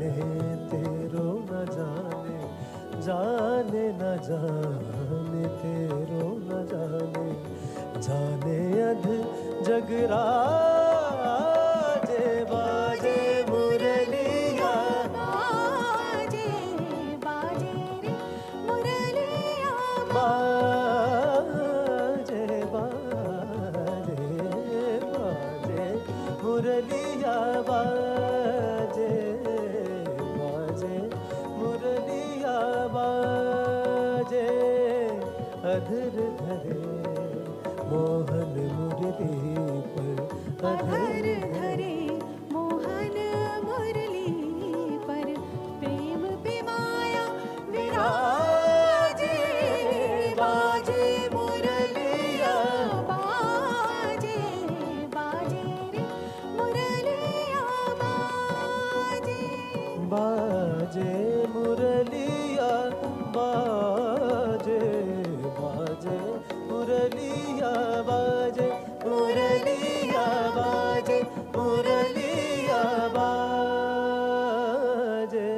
जाने तेरो न जाने, जाने न जाने तेरो न जाने, जाने अध जगराजे बाजे मुरलिया, बाजे बाजे रे मुरलिया, बाजे बाजे बाजे मुरलिया, बाजे बाजे मुरलिया, बाजे अधर धरे मोहन मुरली पर, अधर धरे मोहन मुरली पर, प्रेम पिमाया विराजे बाजे मुरलिया, बाजे बाजे रे मुरलिया, बाजे बाजे मुरलिया, बाजे बाजे मुरलिया, बाजे मुरलिया, बाजे मुरलिया, बाजे।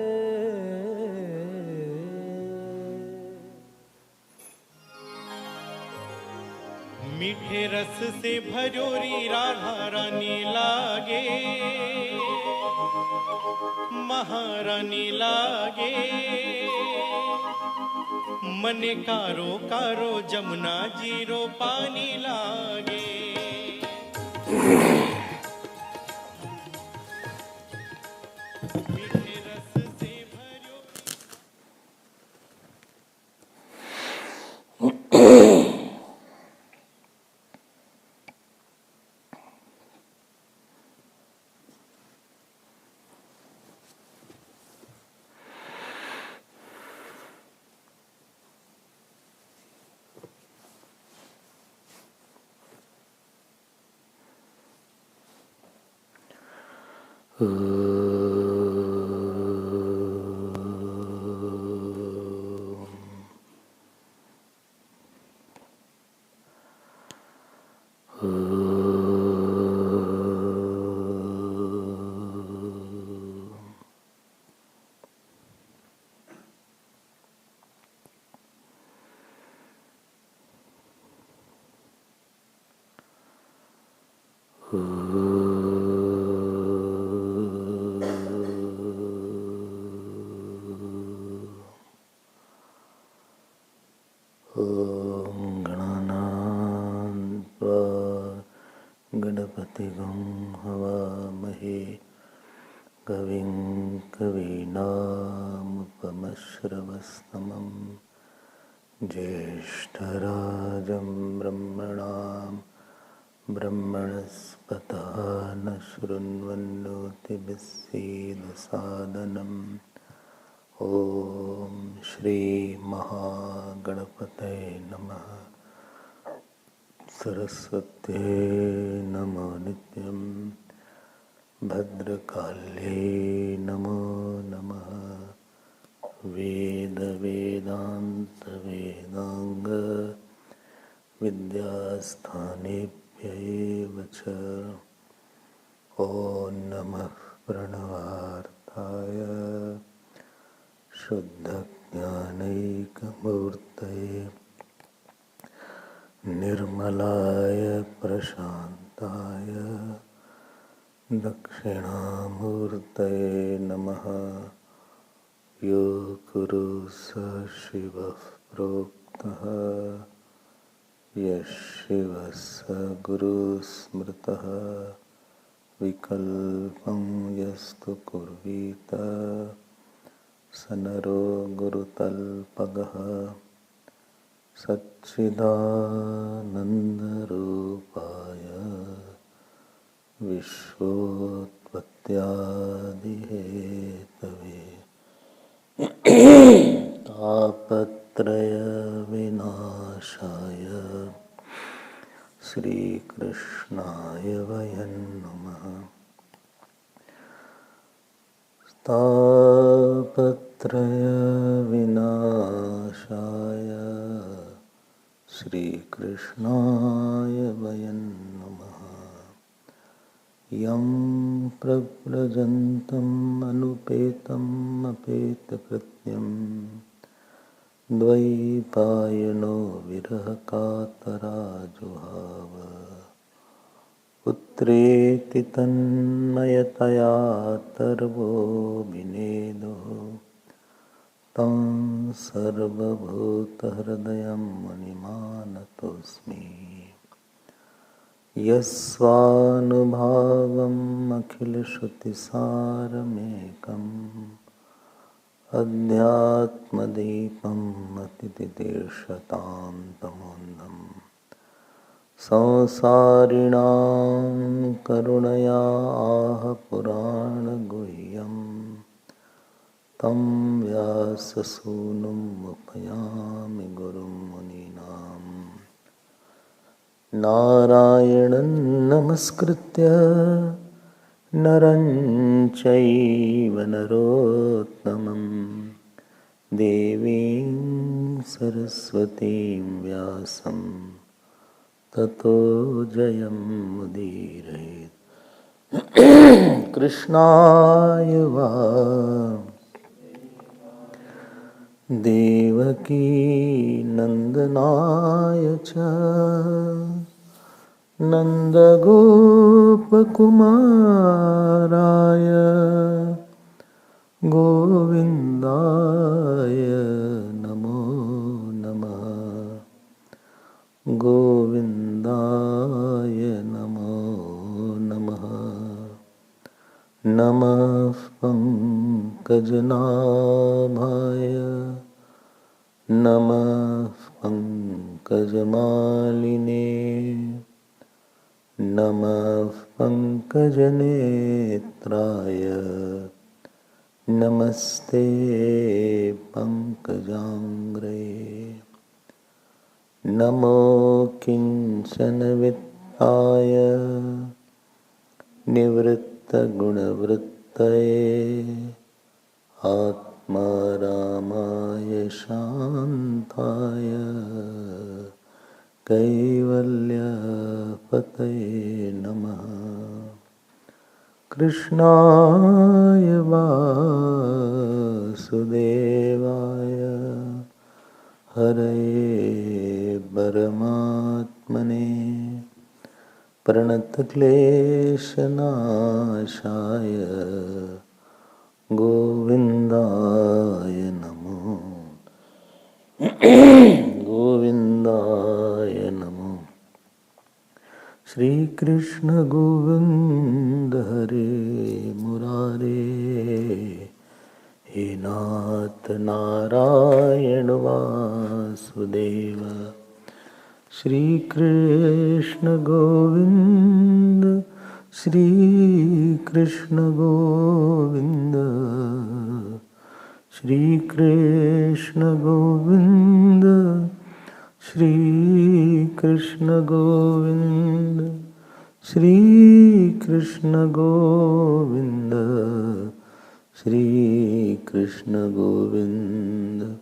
मीठे रस से भजोरी राधा रानी लागे, महारानी लागे, मने कारो कारो जमुना जीरो पानी लागे। मीठे रस से भजो गणपतिगं हवामहे कविं कवीनामुपमश्रवस्तमं ज्येष्ठराजं ब्रह्मणां ब्रह्मणस्पत न शृण्वन्नोतिभिस्सीदसादनम्। ॐ श्री महागणपतये नमः। सरस्वत्यै नमो नित्यं, भद्रकाल्यै नमो नमः। वेद वेदान्त वेदांग विद्यास्थानेभ्यैव च। ॐ नमः प्रणवार्थाय शुद्धज्ञानैकमूर्तये निर्मलाय प्रशान्ताय दक्षिणामूर्तये नमः। यो गुरु स शिवः प्रोक्तः, यः शिवः स गुरुः स्मृतः। विकल्पं यस्तु कुर्वीत स नरो गुरुतल्पगः। सच्चिदानन्दरूपाय विश्वोत्पत्त्यादिहेतवे तापत्रयविनाशाय श्रीकृष्णाय वयं नमः। तापत्रयविनाशाय श्रीकृष्णाय वयं नमः। यं प्रव्रजन्तम् अनुपेतम् अपेतकृत्यम् द्वैपायनो विरहकातराजुहाव पुत्रेति तन्मयतया तर्वो विनेदो तं सर्वभूतहृदयं मुनिमानतोऽस्मि यस्वानुभावम् अखिलश्रुतिसारमेकम् अध्यात्मदीपम् अतिदिदेशतां तमोन्नम् संसारिणां करुणया आह पुराणगुह्यम् तं व्याससूनुम् उपयामि गुरुं मुनीनाम् नारायणं नमस्कृत्य नरं चैव नरोत्तमं देवीं सरस्वतीं व्यासं ततो जयमुदीरयेत्। कृष्णाय देवकी नंदनाय च नन्दगोपकुमाराय गोविन्दाय नमो नमः। गोविन्दाय नमो नमः। नमः पंकजनाभाय नमः पंकजमालिने नमः पंकजनेत्राय नमस्ते पंकजांग्रे। नमो किंचन वित्ताय निवृत्तगुणवृत्तये आत्मारामाय शान्ताय कैवल्यपतये नमः। कृष्णाय वासुदेवाय हरये परमात्मने प्रणतक्लेशनाशाय गोविन्दाय नमो गोविन्दाय नमो। श्री कृष्ण गोविंद हरे मुरारे हे नाथ नारायण वासुदेव। श्री कृष्ण गोविंद श्री कृष्ण गोविंद श्री कृष्ण गोविंद श्री कृष्ण गोविंद श्री कृष्ण गोविंद श्री कृष्ण गोविंद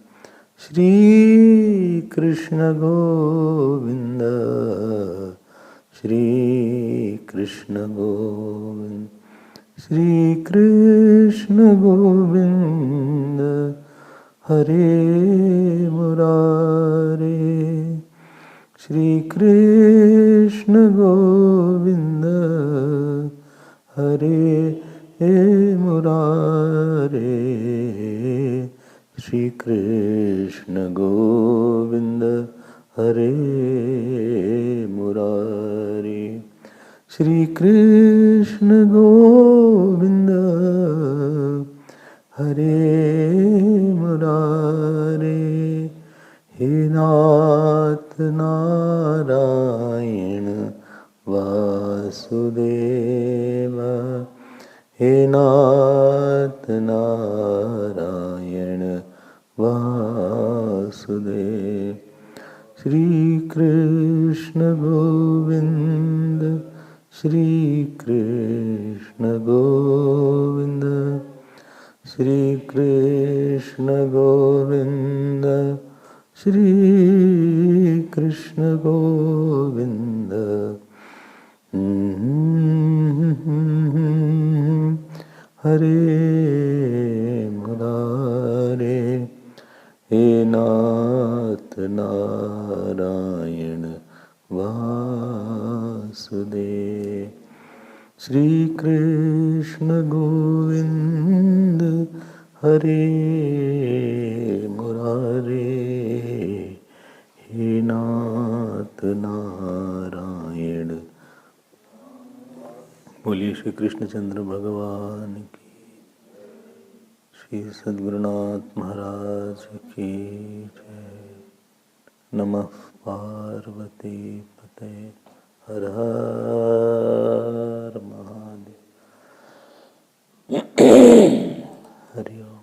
श्री कृष्ण गोविंद श्री कृष्ण गोविंद श्री कृष्ण गोविंद हरे मुरारे। श्री कृष्ण गोविंद हरे मुरारे। श्री कृष्ण गोविंद हरे मुरारे। श्री कृष्ण गोविंद हरे मुरारे। हे नाथ नारायण वासुदेव हे नाथ Narayan Vasudev. Shri Krishna Govind Shri Krishna Govind Shri Krishna Govind Shri Krishna Govind Hare Murare, He Nath Narayan Vasudev. Shri Krishna Govind Hare Murare, He Nath Narayan. बोलिए श्री कृष्णचंद्र भगवान की, श्री सद्गुरुनाथ महाराज की जय। नमः पार्वती पते, हर हर महादेव। हरि ओम।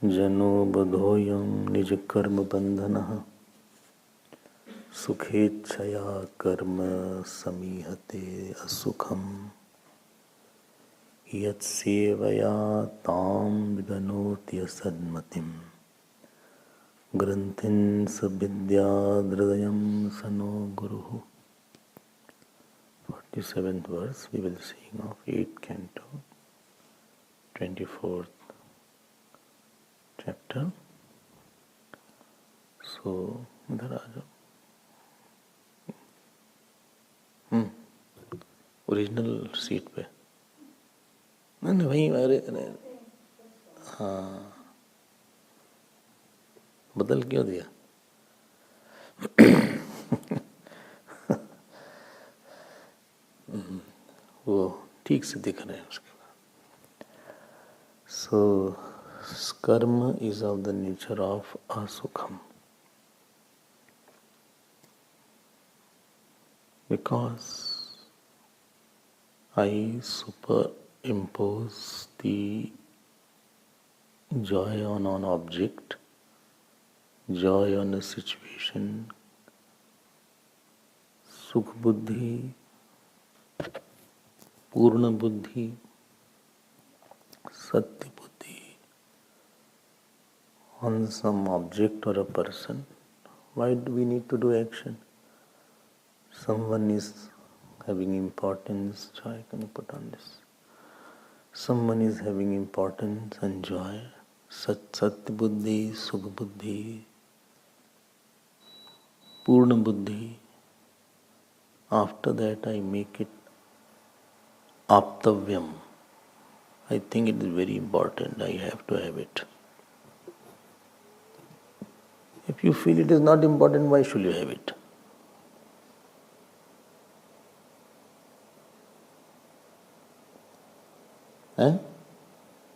जनो बधोयं निज कर्म बंधनः, सुखेच्छया कर्म समीहते असुखम्। यत्सेवया तां विदनोति सन्मतिम्, ग्रन्थिं स विद्याहृदयं स नो गुरुः। 47th verse we will sing of 8th canto, 24th chapter. So, इधर आ जाओ। ओरिजिनल सीट पे नहीं वहीं। अरे हाँ, बदल क्यों दिया? वो ठीक से दिख रहे हैं उसके बाद। So karma is of the nature of असुखम, because I superimpose the joy on an object, joy on a situation. Sukh buddhi, purna buddhi, satya buddhi on some object or a person. Why do we need to do action? Someone is having importance, joy, can you put on this? Someone is having importance and joy, Satya Buddhi, Sukha Buddhi, Purna Buddhi. After that I make it Aptavyam. I think it is very important, I have to have it. If you feel it is not important, why should you have it?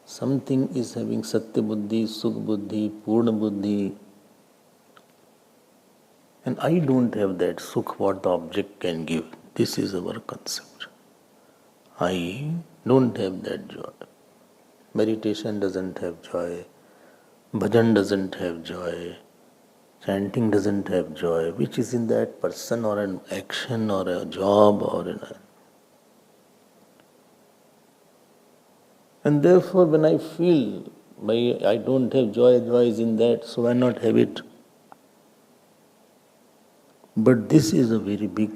Something is having Satya Buddhi, Sukh Buddhi, Purna Buddhi, and I don't have that Sukh what the object can give. This is our concept. I don't have that joy. Meditation doesn't have joy. Bhajan doesn't have joy. Chanting doesn't have joy. Which is in that person or an action or a job or in a... And therefore, when I feel I don't have joy, joy is in that, so why not have it? But this is a very big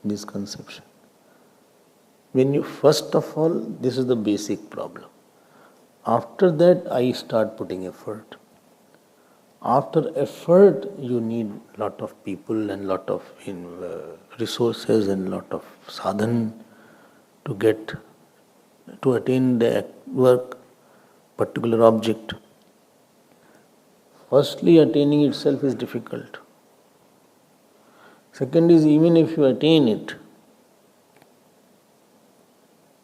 misconception. When you, first of all, this is the basic problem. After that, I start putting effort. After effort, you need lot of people and lot of resources and lot of sadhan to attain the work, particular object. Firstly, attaining itself is difficult. Second is, even if you attain it,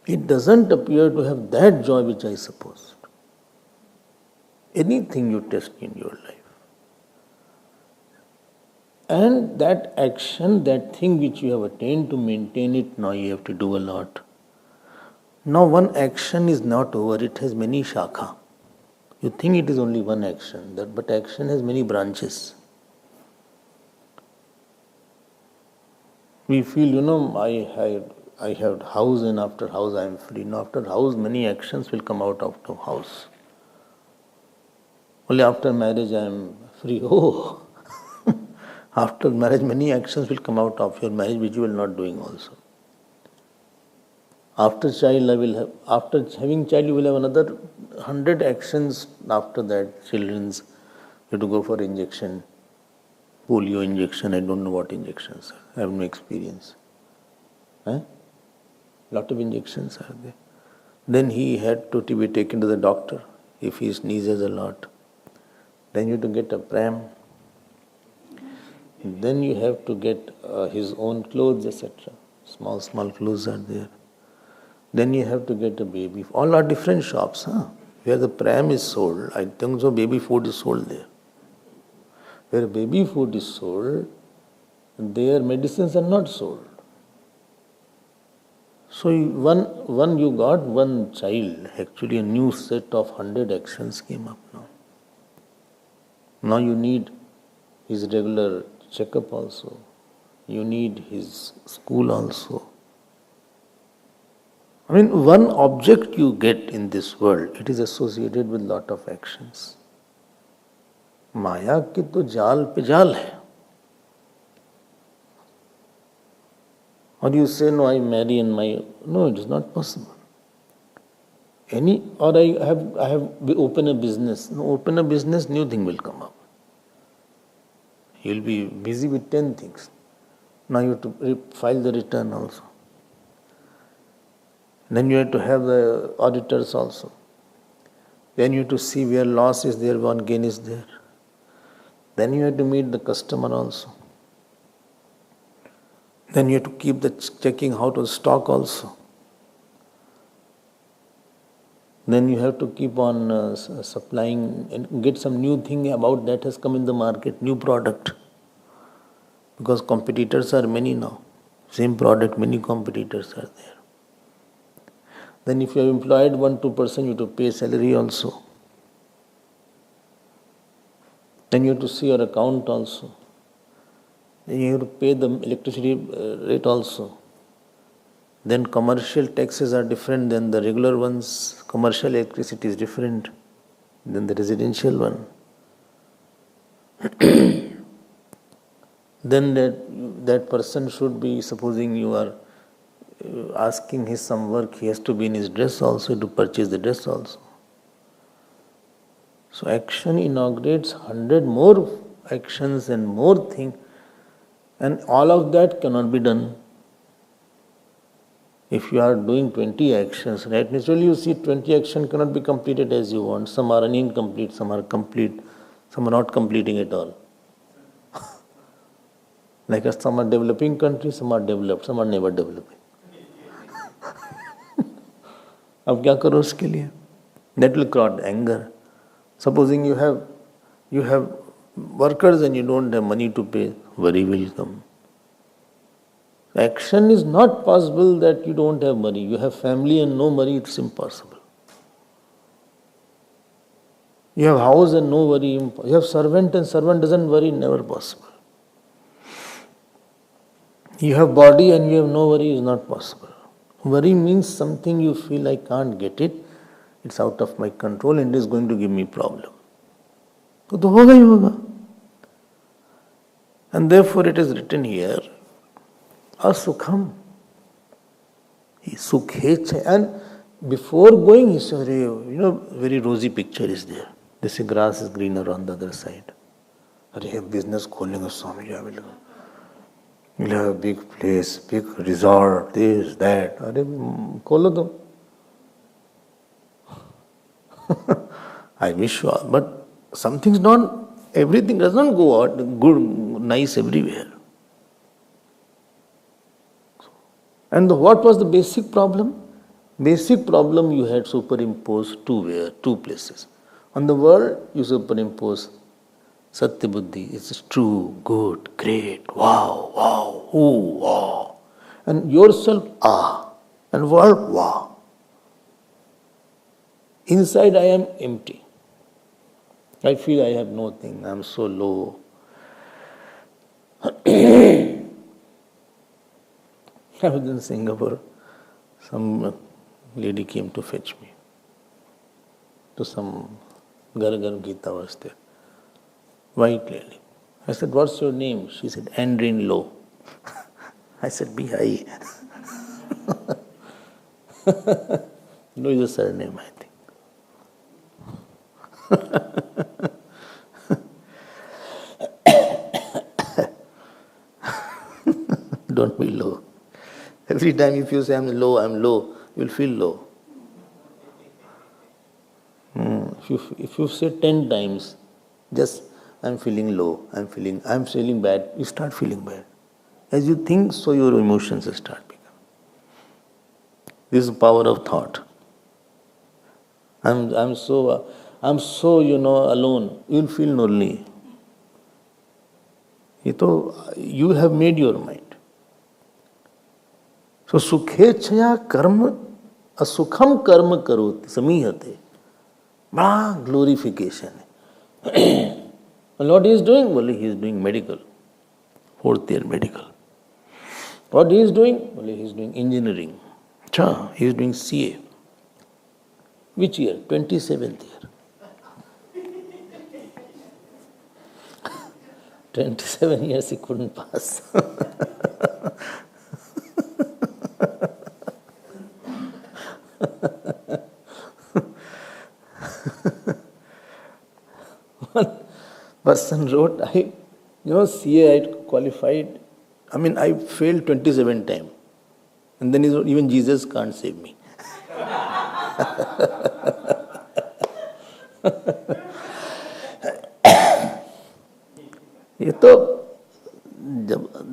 it doesn't appear to have that joy which I supposed. Anything you test in your life. And that action, that thing which you have attained, to maintain it, now you have to do a lot. Now one action is not over, it has many shakha. You think it is only one action, but action has many branches. We feel, I have house and after house I am free. Now after house many actions will come out of the house. Only after marriage I am free. Oh, After marriage, many actions will come out of your marriage which you will not doing also. After having child, you will have another 100 actions after that. Children's, you have to go for injection, polio injection, I don't know what injections. I have no experience. Lot of injections are there. Then he had to be taken to the doctor if he sneezes a lot. Then you have to get a pram. Then you have to get his own clothes, etc. Small clothes are there. Then you have to get a baby. All are different shops, where the pram is sold. I think so baby food is sold there. Where baby food is sold, their medicines are not sold. So one you got one child, actually a new set of 100 actions came up now. Now you need his regular checkup also. You need his school also. I mean, one object you get in this world, it is associated with lot of actions. माया की तो जाल पे जाल है. Or you say, no, I marry and no, it is not possible. Or I have open a business. No, open a business, new thing will come up. You will be busy with 10 things. Now you have to file the return also. Then you have to have the auditors also. Then you have to see where loss is there, where gain is there. Then you have to meet the customer also. Then you have to keep checking how to stock also. Then you have to keep on supplying and get some new thing about that has come in the market, new product. Because competitors are many now. Same product, many competitors are there. Then if you have employed 1-2%, you have to pay salary also. Then you have to see your account also. Then you have to pay the electricity rate also. Then commercial taxes are different than the regular ones. Commercial electricity is different than the residential one. Then that person should be, supposing you are asking his some work, he has to be in his dress also, to purchase the dress also. So action inaugurates 100 more actions and more things, and all of that cannot be done. If you are doing 20 actions, right, naturally you see 20 actions cannot be completed as you want. Some are incomplete, some are complete, some are not completing at all. Like some are developing countries, some are developed, some are never developing. अब क्या करो उसके लिए? That will cause anger. Supposing you have workers and you don't have money to pay, worry will come. Action is not possible that you don't have money. You have family and no money, it's impossible. You have house and no worry. You have servant and servant doesn't worry, never possible. You have body and you have no worry, is not possible. Worry means something you feel I can't get it, it's out of my control and it is going to give me problem. तो होगा ही होगा. And therefore it is written here, Asukham. Sukhecha. And before going, he said, very rosy picture is there. This grass is greener on the other side. Business खोलेंगे Swami Abhedananda. We'll have a big place, big resort, this, that. खोलो तो. I wish you all, but something's not, everything does not go out good, nice everywhere. And what was the basic problem? Basic problem you had superimposed two places. On the world, you superimpose Satya Buddhi. It's true, good, great, wow, ooh, wow. And yourself, and world, wow. Inside I am empty. I feel I have nothing, I am so low. I was in Singapore, some lady came to fetch me to some Gar Gita was there, white lady. I said, what's your name? She said, Andrine Low. I said, be high. Low is a surname, I think. Don't be low. Every time if you say, I'm low, you'll feel low. If you say 10 times, just I'm feeling low, I'm feeling bad, you start feeling bad. As you think, so your emotions start becoming. This is the power of thought. I'm so alone. You'll feel lonely. You have made your mind. So sukhechaya karma asukham karma karoti samihate. Bada glorification. What he is doing? Well, he is doing medical. Fourth year medical. What he is doing? Well, he is doing engineering. He is doing CA. Which year? 27th year. 27 years he couldn't pass. One person wrote, CA I qualified. I failed 27 times. And then he wrote, even Jesus can't save me.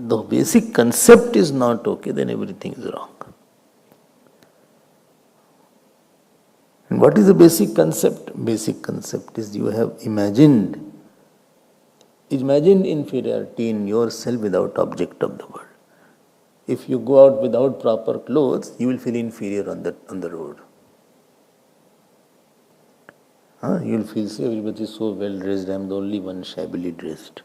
The basic concept is not okay, then everything is wrong. And what is the basic concept? Basic concept is you have imagined inferiority in yourself without object of the world. If you go out without proper clothes, you will feel inferior on the road. You will feel, see, everybody is so well dressed, I am the only one shabbily dressed.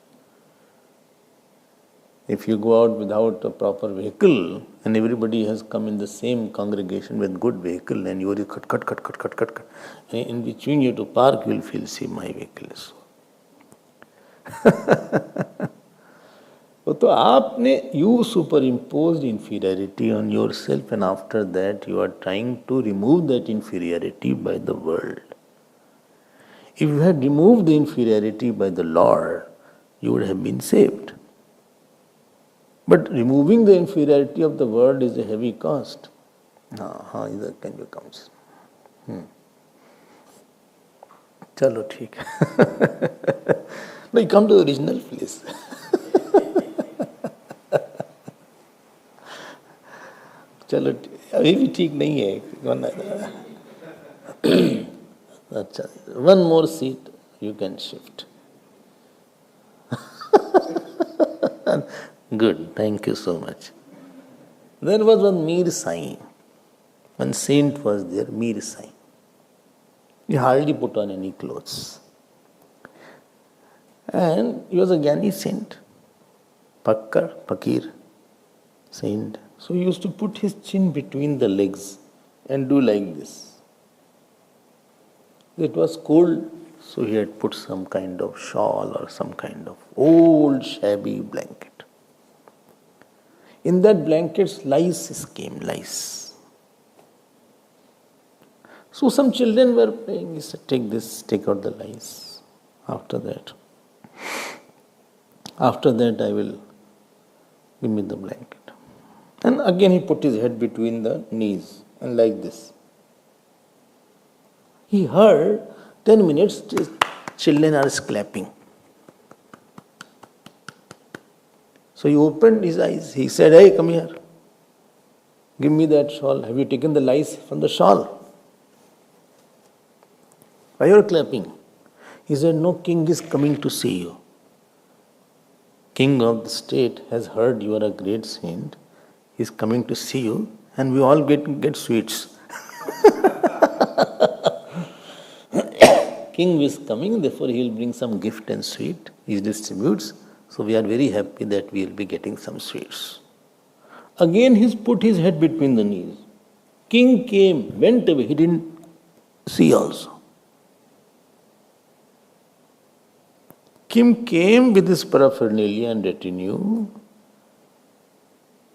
If you go out without a proper vehicle and everybody has come in the same congregation with good vehicle and you are cut. And in between you to park, you will feel, see, my vehicle is so. You superimposed inferiority on yourself, and after that you are trying to remove that inferiority by the world. If you had removed the inferiority by the Lord, you would have been saved. But removing the inferiority of the world is a heavy cost. Can you come? Chalo, theek. No, you come to the original place. चलो अभी भी ठीक नहीं है. अच्छा, one more seat you can shift. Good, thank you so much. There was one Mir Sai. One saint was there, Mir Sai. He hardly put on any clothes. And he was a Gyani saint. Fakir, saint. So he used to put his chin between the legs and do like this. It was cold, so he had put some kind of shawl or some kind of old shabby blanket. In that blanket, lice came, lice. So some children were playing. He said, take this, take out the lice. After that I will give me the blanket. And again he put his head between the knees and like this. He heard 10 minutes, children are clapping. So he opened his eyes. He said, hey, come here. Give me that shawl. Have you taken the lice from the shawl? Why you are clapping? He said, no, king is coming to see you. King of the state has heard you are a great saint. He is coming to see you and we all get sweets. King is coming, therefore he will bring some gift and sweet. He distributes. So we are very happy that we will be getting some sweets. Again he put his head between the knees. King came, went away. He didn't see also. Kim came with his paraphernalia and retinue,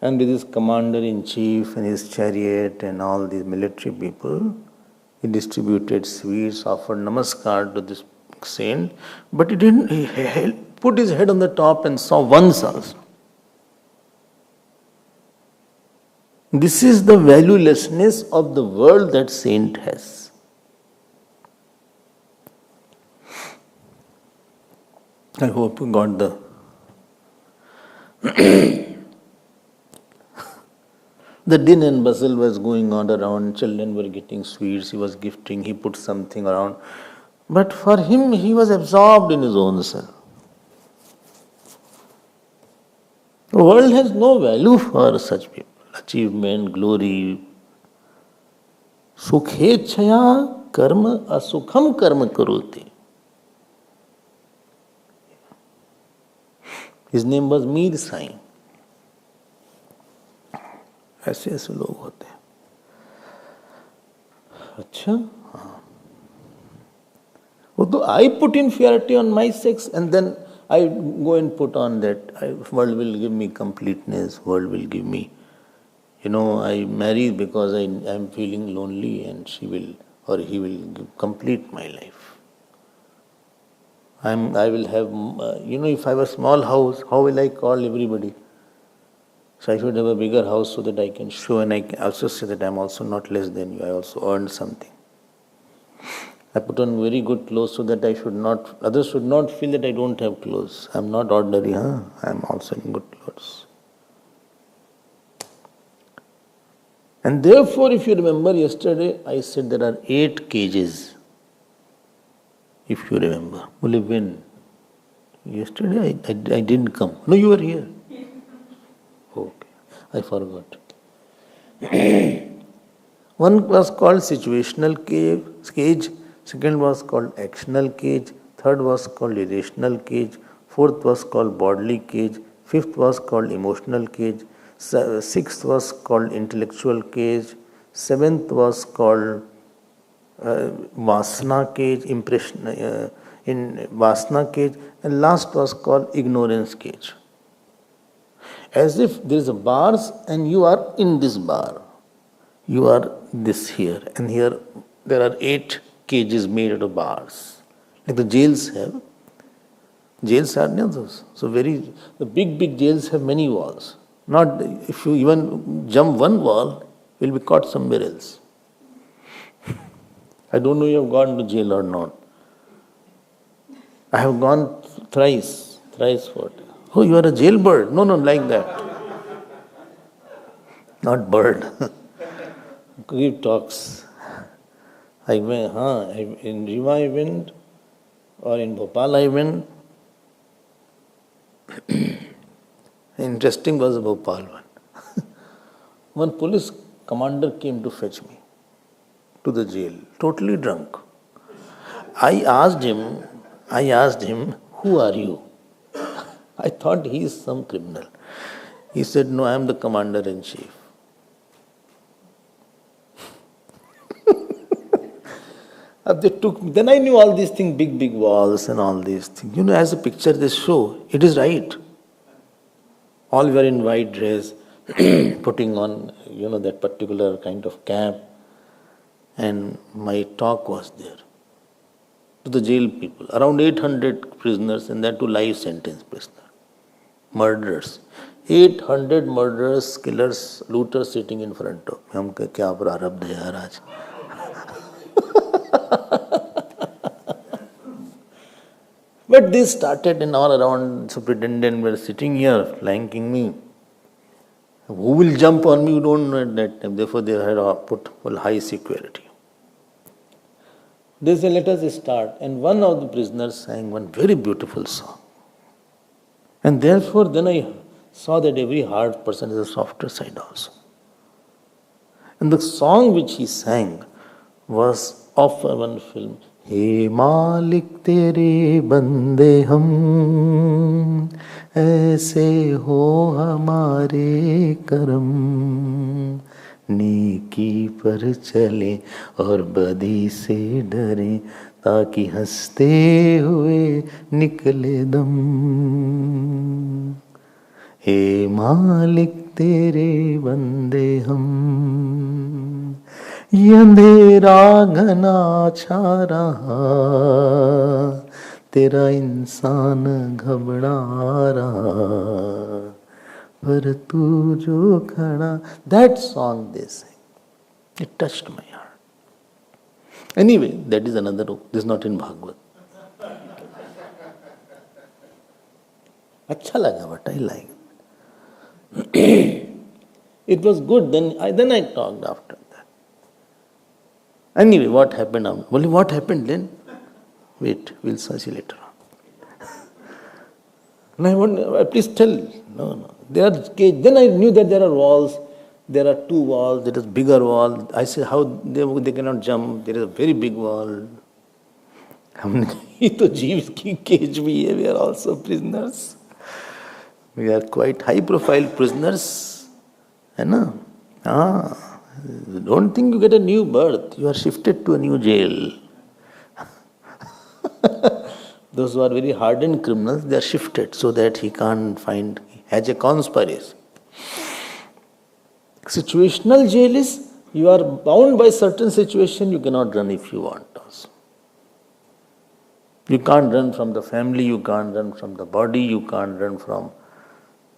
and with his commander-in-chief and his chariot and all these military people. He distributed sweets, offered namaskar to this saint, but he didn't. He put his head on the top and saw once also. This is the valuelessness of the world that saint has. I hope you got the the din and bustle was going on around. Children were getting sweets, he was gifting, he put something around. But for him, he was absorbed in his own self. The world has no value for such people. Achievement, glory. Sukhechaya karma asukham karma karoti. His name was Mir Sai. ऐसे ऐसे लोग होते हैं. अच्छा, हाँ. वो तो I put inferiority on my sex and then I go and put on that world will give me completeness, world will give me, I marry because I am feeling lonely and she will or he will complete my life. I will have, if I have a small house, how will I call everybody? So I should have a bigger house so that I can show and I can also say that I am also not less than you. I also earned something. I put on very good clothes so that others should not feel that I don't have clothes. I am not ordinary, I am also in good clothes. And therefore, if you remember yesterday, I said there are 8 cages. If you remember. Only when? Yesterday I didn't come. No, you were here. Okay, I forgot. One was called situational cage, second was called actional cage, third was called irrational cage, fourth was called bodily cage, fifth was called emotional cage, sixth was called intellectual cage, seventh was called Vasana cage, in Vasana cage, and last was called ignorance cage. As if there is a bars and you are in this bar. You are this here, and here there are 8 cages made out of bars. Like the jails have. Jails are not those. So the big jails have many walls. Not if you even jump one wall, you will be caught somewhere else. I don't know you have gone to jail or not. I have gone thrice what? Oh, you are a jailbird. No, like that. Not bird. Give talks. In Rima I went, or in Bhopal I went. Interesting was the Bhopal one. One police commander came to fetch me to the jail, totally drunk. I asked him, who are you? I thought he is some criminal. He said, no, I am the commander-in-chief. They took me. Then I knew all these things, big walls and all these things. As a picture they show, it is right. All were in white dress, putting on, that particular kind of cap. And my talk was there to the jail people. Around 800 prisoners, and that to life sentence prisoner. Murderers. 800 murderers, killers, looters sitting in front of me. हमका क्या प्रारब्ध है यार आज? But this started, and all around superintendent were sitting here, flanking me. Who will jump on me? You don't know at that time. Therefore, they had put high security. They said, let us start. And one of the prisoners sang one very beautiful song. And therefore, then I saw that every hard person has a softer side also. And the song which he sang was of one film. हे मालिक तेरे बंदे हम ऐसे हो हमारे करम नेकी पर चले और बदी से डरे ताकि हंसते हुए निकले दम। हे मालिक तेरे बंदे हम, ये अंधेरा घना छा रहा, तेरा इंसान घबरा रहा, पर तू जो खड़ा। That song they sang, it touched my heart. Anyway, that is another, this is not in Bhagavad. अच्छा लगा, but I like it. It was good, then I talked after that. Anyway, what happened? Only what happened then? Wait, we'll see later on. And I want, please tell. No. There are cage. Then I knew that there are walls. There are two walls. There is bigger wall. I said, how they cannot jump. There is a very big wall. हमने कहा ये तो जीव की cage भी है. We are also prisoners. We are quite high profile prisoners. है ना? हाँ. Don't think you get a new birth. You are shifted to a new jail. Those who are very hardened criminals, they are shifted so that he can't find, has a conspiracy. Situational jail is, you are bound by certain situation, you cannot run if you want also. You can't run from the family, you can't run from the body, you can't run from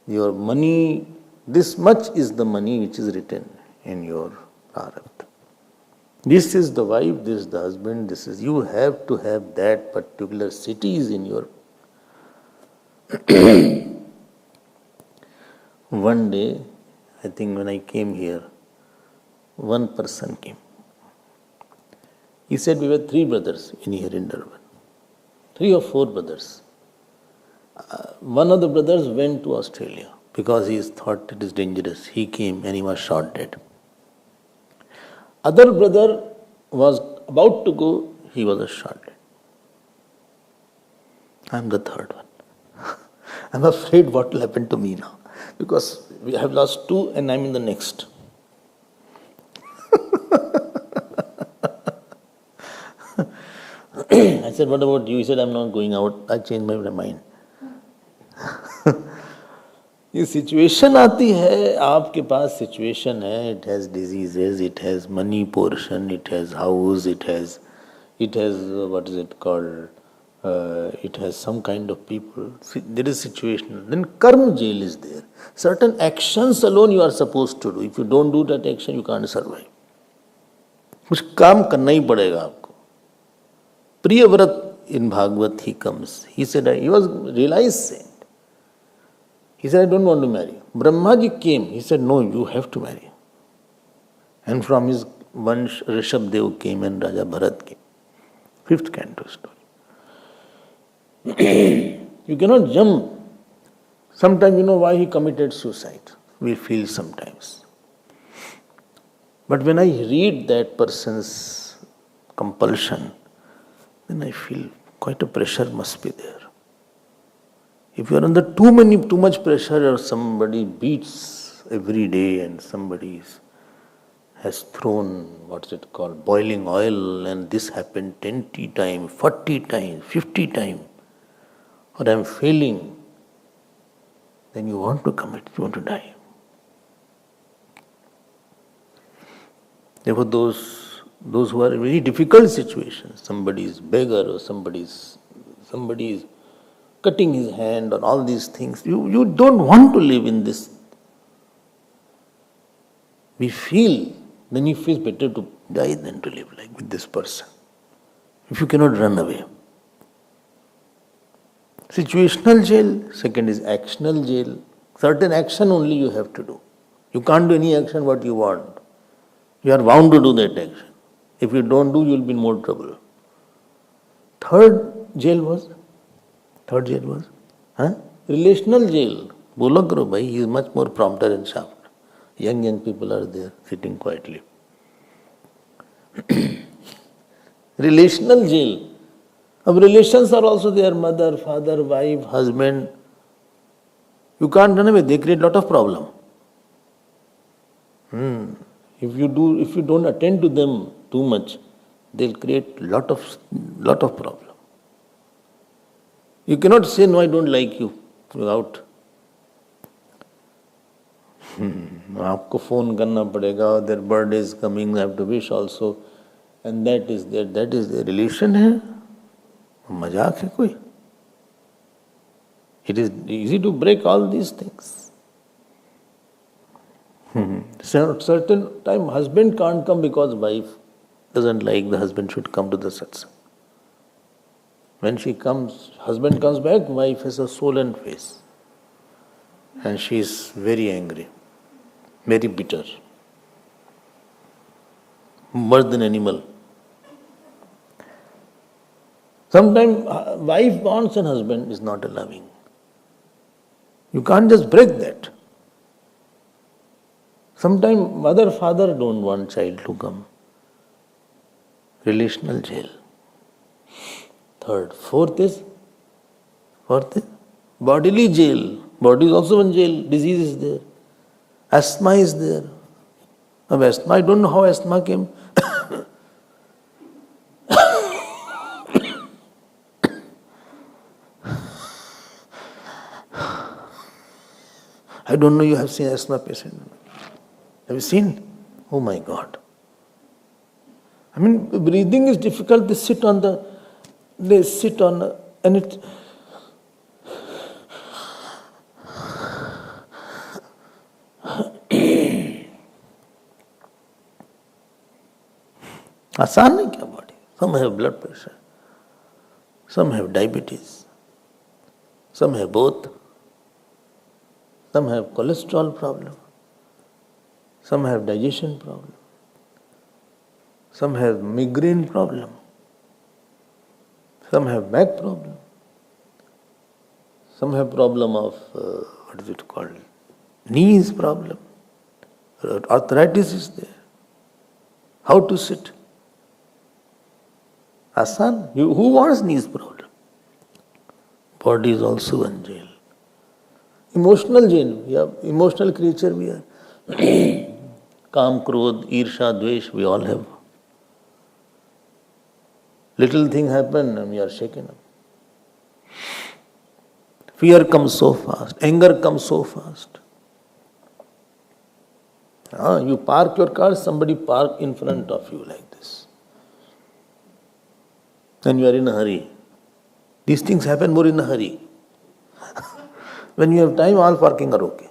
your money. This much is the money which is written in your prarabdha. This is the wife, this is the husband, this is, you have to have that particular cities in your. One day, I think when I came here, one person came. He said we were 3 brothers in here in Durban. 3 or 4 brothers. One of the brothers went to Australia because he thought it is dangerous. He came and he was shot dead. Other brother was about to go, he was shot dead. I am the 3rd one. I am afraid what will happen to me now, because we have lost 2 and I am in the next. I said, what about you? He said, I am not going out. I changed my mind. ये situation आती है, आपके पास situation है, it has diseases, it has money portion, it has house, it has what is it called, it has some kind of people. There is situation. Then karma jail is there. Certain actions alone you are supposed to do. If you don't do that action, you can't survive. कुछ काम करना ही पड़ेगा आपको. Priyavrata in Bhagavad he comes. He said, he was realized saint. He said, I don't want to marry. Brahmaji came. He said, no, you have to marry. And from his vansh, Rishabdev came and Raja Bharat came. 5th canto story. You cannot jump. Sometimes you know why he committed suicide. We feel sometimes. But when I read that person's compulsion, then I feel quite a pressure must be there. If you are under too much pressure, or somebody beats every day and somebody has thrown, what's it called, boiling oil, and this happened 20 times, 40 times, 50 times, or I am failing, then you want to commit, you want to die. Therefore, those who are in very difficult situations, somebody is beggar or somebody is cutting his hand or all these things, you don't want to live in this. We feel, then you feel better to die than to live like with this person. If you cannot run away. Situational jail, second is actional jail. Certain action only you have to do. You can't do any action what you want. You are bound to do that action. If you don't do, you will be in more trouble. Third jail was? Relational jail. Bola karo bhai, he is much more prompter and sharper. Young people are there sitting quietly. Relational jail. अब relations are also there, mother, father, wife, husband. You can't run away, they create lot of problem. If you don't attend to them too much, they'll create lot of problem. You cannot say, no, I don't like you. You're out. आपको phone करना पड़ेगा, their birthday is coming, I have to wish also, and that is their relation है, मजाक है कोई? It is easy to break all these things. Certain time husband can't come because wife doesn't like the husband should come to the satsang. When she comes, husband comes back, wife has a swollen face. And she is very angry, very bitter. Worse than animal. Sometimes wife wants and husband is not loving. You can't just break that. Sometimes mother, father don't want child to come. Relational jail. Third. Fourth is bodily jail. Body is also one jail. Disease is there. Asthma is there. Of asthma, I don't know how asthma came. I don't know you have seen asthma patient. Have you seen? Oh my God. I mean, breathing is difficult. They sit on and it. आसान नहीं क्या body? Some have blood pressure, some have diabetes, some have both, some have cholesterol problem, some have digestion problem, some have migraine problem, some have back problem, some have problem of what is it called? Knees problem, arthritis is there. How to sit? Asan. Who wants knees problem? Body is also one jail. Emotional jail. We are emotional creature. We are. Kam, Krodh, Irsha, Dvesh. We all have. Little thing happen and we are shaken up. Fear comes so fast. Anger comes so fast. You park your car, somebody park in front of you like this. And you are in a hurry. These things happen more in a hurry. When you have time, all parking are okay.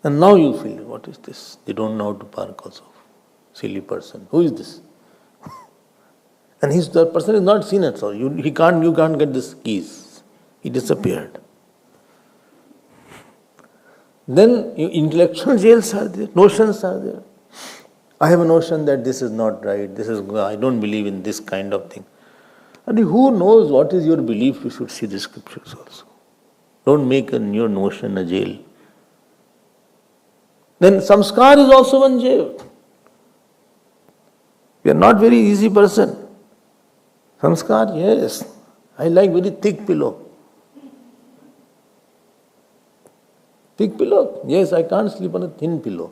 And now you feel, what is this? They don't know how to park also. Silly person. Who is this? And the person is not seen at all. You can't get these keys. He disappeared. Then intellectual jails are there, notions are there. I have a notion that this is not right, I don't believe in this kind of thing. And who knows what is your belief? You should see the scriptures also. Don't make your notion a jail. Then samskar is also one jail. You are not very easy person. Samskar, yes. I like very thick pillow. Thick pillow? Yes, I can't sleep on a thin pillow.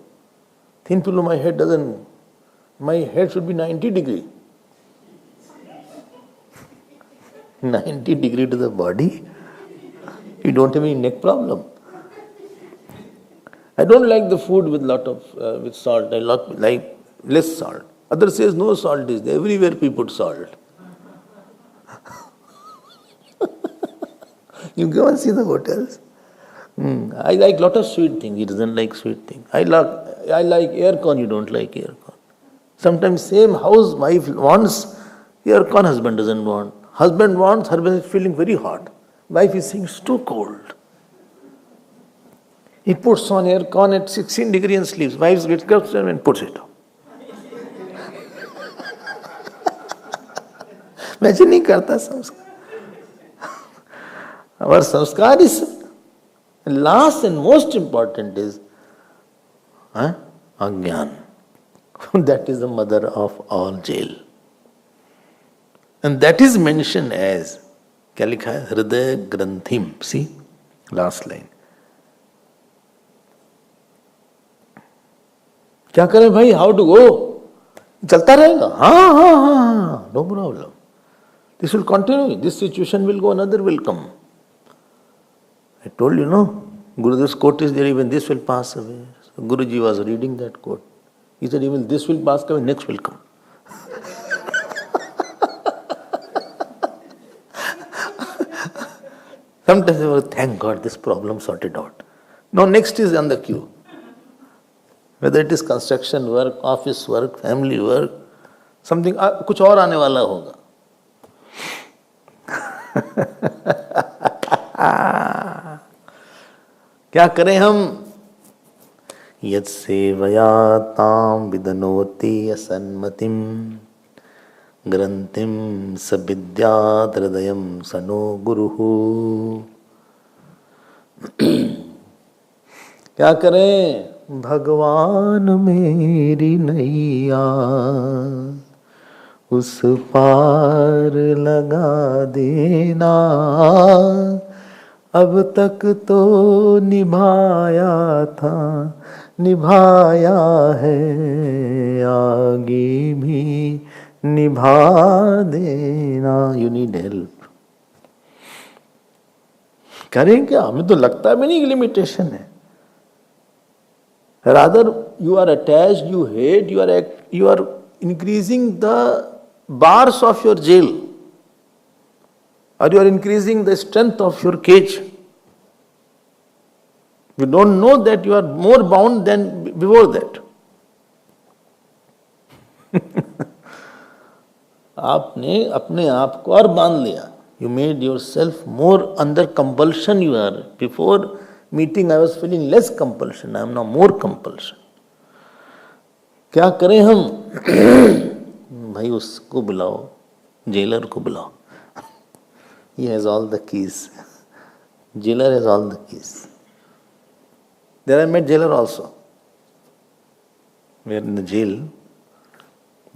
Thin pillow, my head should be 90 degree. 90 degree to the body? You don't have any neck problem. I don't like the food with with salt. I like less salt. Others says no salt is there. Everywhere people put salt. You go and see the hotels. I like lot of sweet things. He doesn't like sweet things. I like aircon. You don't like aircon. Sometimes same house, wife wants aircon, husband doesn't want. Husband wants, husband is feeling very hot. Wife is saying it's too cold. He puts on aircon at 16 degrees and sleeps. Wife gets up and puts it on. Imagine नहीं करता संस्कार. Our sanskar is. And last and most important is Ajnan. That is the mother of all jail. And that is mentioned as, क्या लिखा है? हृदय ग्रंथिम. See, last line. क्या करें भाई? How to go? चलता रहेगा, हाँ हाँ हाँ, no problem. This will continue. This situation will go, another will come. I told you, no? Gurudev's quote is there, even this will pass away. So Guruji was reading that quote. He said, even this will pass away, next will come. Sometimes I was, thank God, this problem sorted out. Now next is on the queue. Whether it is construction work, office work, family work, something, कुछ और आने वाला होगा. क्या करें हम? यत् सेवया ताम विदनोति असन्मतिम ग्रंथिम सविद्यात् हृदयम सनो गुरुहु. क्या करें? भगवान मेरी नैया उस पार लगा देना, अब तक तो निभाया था, निभाया है, आगे भी निभा देना. You need help. करें क्या? हमें तो लगता भी नहीं कि लिमिटेशन है. Rather, you are attached, you hate, you are increasing the bars of your jail, or you are increasing the strength of your cage. You don't know that you are more bound than before that. आपने अपने आप को और बांध लिया. You made yourself more under compulsion you are. Before meeting I was feeling less compulsion. I am now more compulsion. क्या करें हम? भाई उसको बुलाओ, जेलर को बुलाओ. He has all the keys. Jailer has all the keys. There I met jailer also. We are in the jail.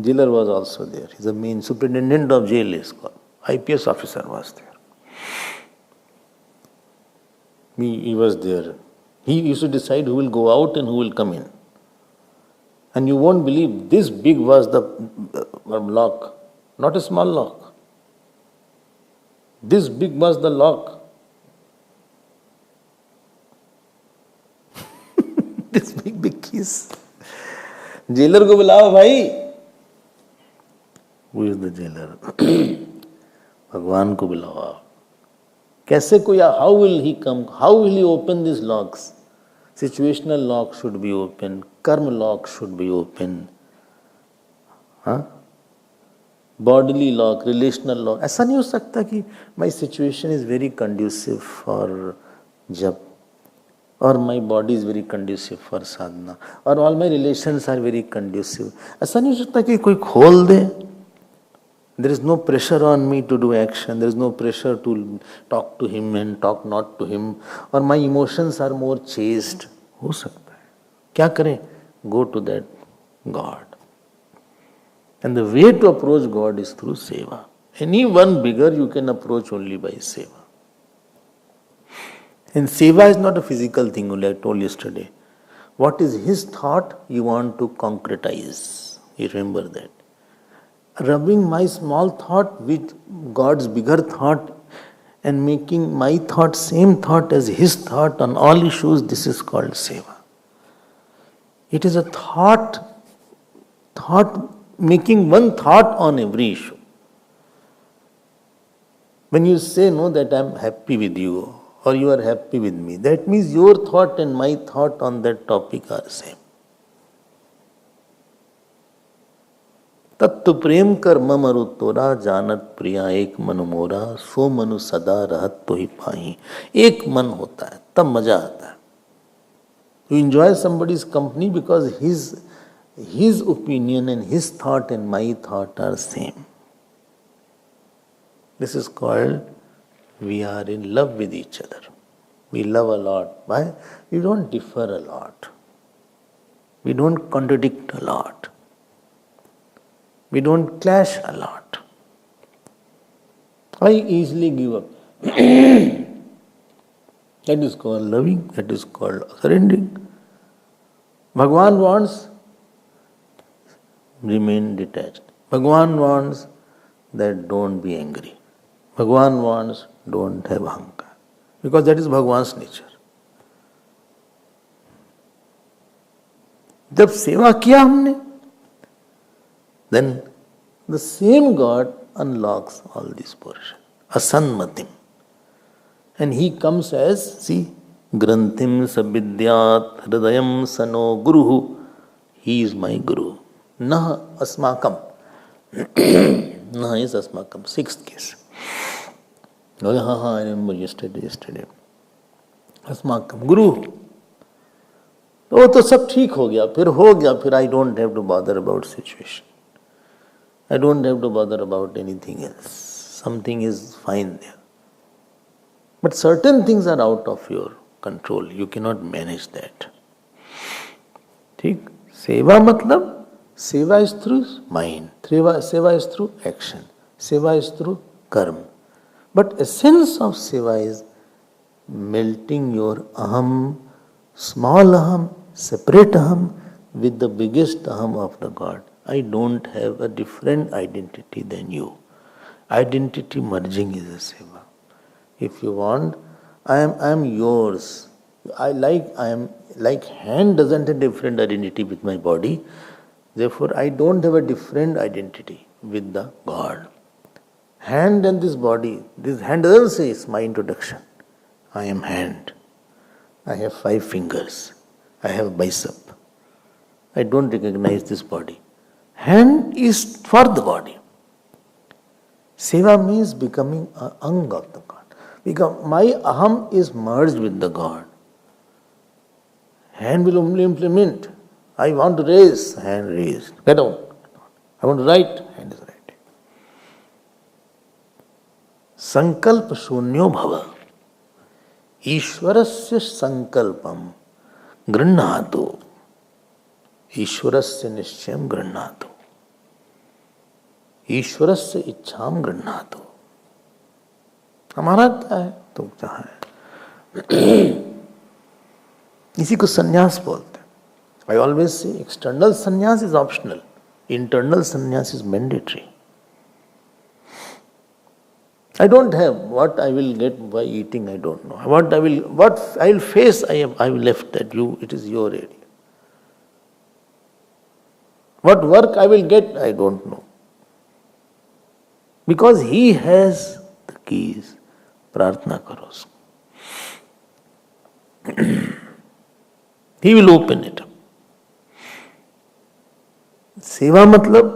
Jailer was also there. He is the main superintendent of jail is called. IPS officer was there. He was there. He used to decide who will go out and who will come in. And you won't believe this big was the lock. Not a small lock. This big was the lock. This big keys. Jailer को बुलाओ भाई. Who is the jailer? भगवान को बुलाओ आप. कैसे कोई? How will he come? How will he open these locks? Situational lock should be open. Karma lock should be open. Bodily lock, relational lock. ऐसा नहीं हो सकता कि my situation is very conducive for jap, or my body is very conducive for sadhana, or all my relations are very conducive. ऐसा नहीं हो सकता कि कोई खोल दे. There is no pressure on me to do action. There is no pressure to talk to him and talk not to him. Or my emotions are more chaste. हो सकता है. क्या करें? Go to that God. And the way to approach God is through seva. Anyone bigger you can approach only by seva. And seva is not a physical thing only, I told yesterday. What is his thought you want to concretize. You remember that. Rubbing my small thought with God's bigger thought and making my thought same thought as his thought on all issues, this is called seva. It is a thought making one thought on every issue. When you say no that I am happy with you or you are happy with me, that means your thought and my thought on that topic are same. तत्व प्रेम कर ममरु तोरा जानत प्रिया एक मनु मोरा सो मनु सदा रहत तो ही पाही. एक मन होता है तब मजा आता है. You enjoy somebody's company because his opinion and his thought and my thought are same. This is called we are in love with each other. We love a lot. Why? We don't differ a lot. We don't contradict a lot. We don't clash a lot. I easily give up. That is called loving. That is called surrendering. Bhagavan wants remain detached. Bhagavan wants that don't be angry. Bhagavan wants don't have ahankar. Because that is Bhagavan's nature. जब सेवा किया हमने, then the same God unlocks all this portion. Asanmatim. And he comes as, see, Granthim Sabidyat Hridayam Sano Guruhu. He is my Guru. Nah Asmakam. Nah is Asmakam. Sixth case. Oh, I remember yesterday. Asmakam. Guru. वो तो सब ठीक हो गया, फिर I don't have to bother about situation. I don't have to bother about anything else. Something is fine there. But certain things are out of your control. You cannot manage that. ठीक? सेवा मतलब, सेवा is through mind. Seva is through action. Seva is through karma. But essence of seva is melting your aham, small aham, separate aham with the biggest aham of the God. I don't have a different identity than you. Identity merging is a seva. If you want, I am yours. I am like hand doesn't have a different identity with my body. Therefore, I don't have a different identity with the God. Hand and this body, this hand doesn't say it's my introduction. I am hand. I have 5 fingers. I have a bicep. I don't recognize this body. Hand is for the body. Seva means becoming an ang of the God. My aham is merged with the God. Hand will only implement. I want to raise, hand raised. Get down. I want to write, hand is writing. Sankalpa shunyo bhava. Ishwarasya sankalpam गृह्णातु ईश्वरस्य निश्चयं गृह्णातु ईश्वरस्य इच्छाम गृह्णातु. हमारा क्या है तो क्या है. इसी को संन्यास बोलते हैं. आई ऑलवेज से एक्सटर्नल संन्यास इज ऑप्शनल, इंटरनल संन्यास is mandatory. I don't have what I will get by eating. I don't know what I will face. I will left that you. It is your area. What work I will get, I don't know. Because he has the keys. Prarthna karo usko. He will open it up. Seva matlab,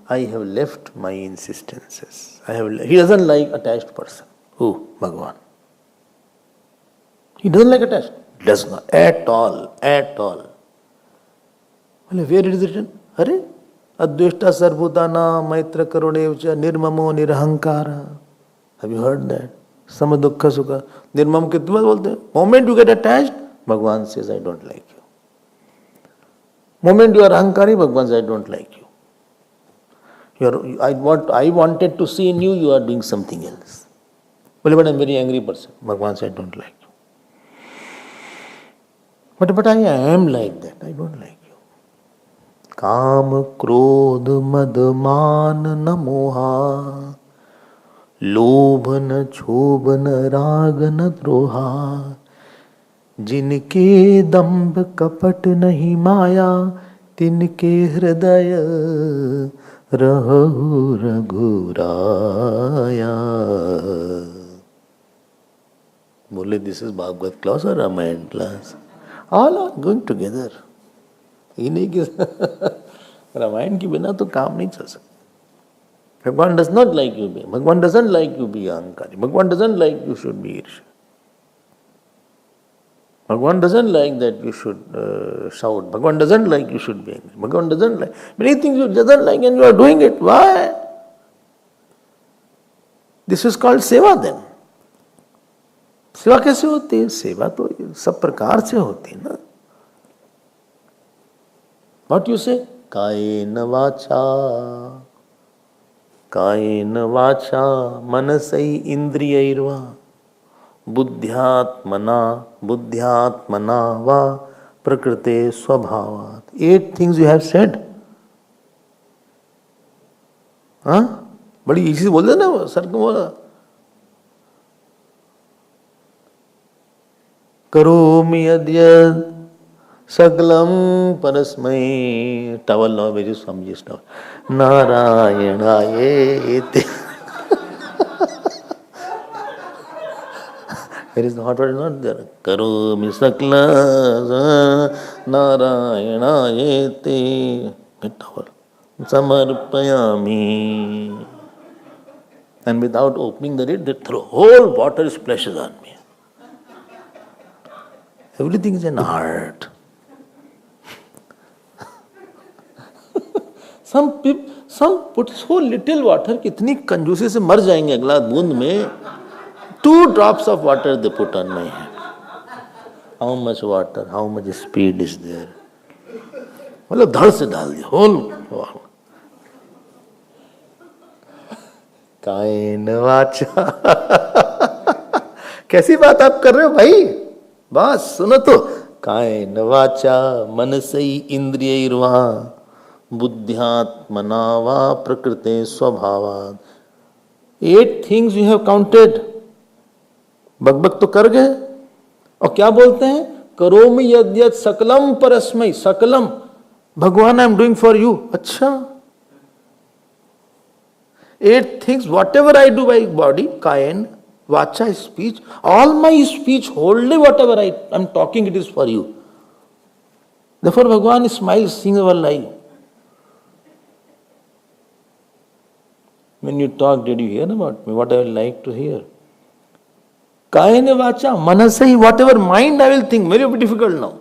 I have left my insistences. He doesn't like attached person. Who? Bhagavan. He doesn't like attached. Does not. At all. At all. Well, where it is written? Hare? Adveshta sarvbhutana maitra karunevcha nirmamo nirahankara. Have you heard that? Samadukha sukha. Nirmam कितने बार बोलते हैं? Moment you get attached, Bhagavan says, I don't like you. Moment you are ahankari, Bhagavan says, I don't like you. What I wanted to see in you, you are doing something else. Well, but I am a very angry person. Bhagavan said, I don't like you. But I am like that. I don't like you. Kam, krodh, mad, man, na moha. Lobh, na chobh, na rag, na droha. जिनके दंभ कपट नहीं माया तिनके हृदय रहु रघुराया. बोले this is Bhagavat class और Ramayana class. All are going together. ये नहीं कि रामायण के बिना तो काम नहीं चल सकता. Bhagavan does not like you be. Bhagavan doesn't like you be अहंकारी. Bhagavan doesn't like you should be ईर्ष्या. Bhagavan doesn't like that you should shout. Bhagavan doesn't like you should be angry. Bhagavan doesn't like many things you doesn't like and you are doing it. Why? This is called seva then. सेवा कैसे होती है? सेवा तो सब प्रकार से होती है ना. What you say? कायेन वाचा मनसै इंद्रियैर्वा बुद्ध्यात्मना वा प्रकृते स्वभावात्. 8 things you have said. हाँ, बड़ी इसी बोल दे ना वो सर को बोला, करोमि यद्यत् सकलम परस्मै, towel now very Swamiji's towel, नारायणायेति. There is the hot water not there. Karomi sakla narayanaayeti. Towel. Samarpayami. And without opening the lid, the whole water splashes on me. Everything is an art. Some put so little water कि इतनी कंजूसी से मर जाएंगे अगला बूंद में. 2 drops of water they put on my hand. How much water, how much speed is there? मतलब धड़ से डाल दिया whole. कायेन वाचा. कैसी बात आप कर रहे हो भाई? बस सुनो तो. कायेन वाचा मनसै इंद्रियैर्वा बुद्ध्यात्मना वा प्रकृते स्वभावात्. 8 things you have counted. बकबक तो कर गए और क्या बोलते हैं? करोमि यद्यत् सकलम परस्मै. सकलम भगवान I am doing for you. अच्छा, 8 things whatever I do by body, kayan, vacha, speech, all my speech, wholly whatever I am talking, it is for you. Therefore Bhagavan smiles seeing our life. When you talk, did you hear about me? What I would like to hear? Kayane vacha, manasai, whatever mind I will think, very difficult now.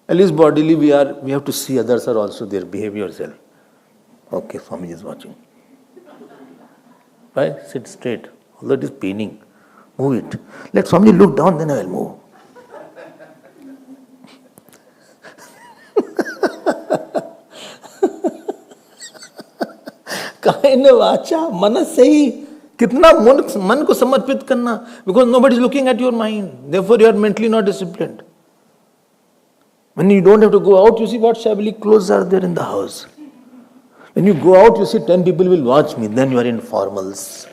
At least bodily we have to see others are also there, behave yourself. Okay, Swami is watching. Right? Sit straight. Although it is paining, move it. Let Swami look down, then I will move. कायने वाचा मनस से ही कितना मन को समर्पित करना. Because nobody is looking at your mind. Therefore you are mentally not disciplined. When you don't have to go out, you see what shabbily clothes are there in the house. When you go out, you see 10 people will watch me. Then you are in formals.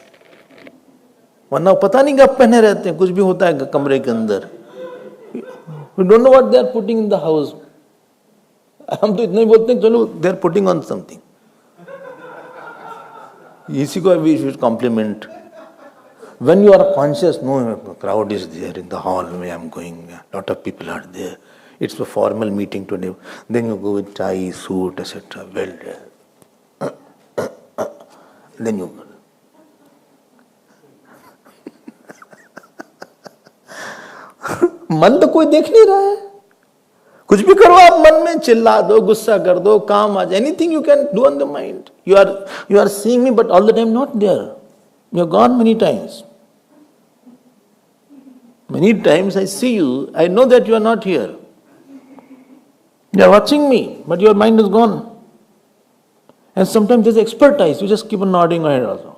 वरना पता नहीं कब पहने रहते हैं, कुछ भी होता है कमरे के अंदर. We don't know what they are putting in the house. हम तो इतना ही बोलते हैं चलो they are putting on something. इसी को we should compliment. When you are conscious, no, crowd is there in the hall where I am going. A lot of people are there. It's a formal meeting today. Then you go with tie, suit, etc. Well, then you go. मन तो कोई देख नहीं रहा है. कुछ भी करो आप मन में, चिल्ला दो, गुस्सा कर दो, काम आ जाए. Anything you can do on the mind. You are seeing me, but all the time not there. You are gone many times. Many times I see you, I know that you are not here. You are watching me, but your mind is gone. And sometimes there's expertise, you just keep on nodding your head also.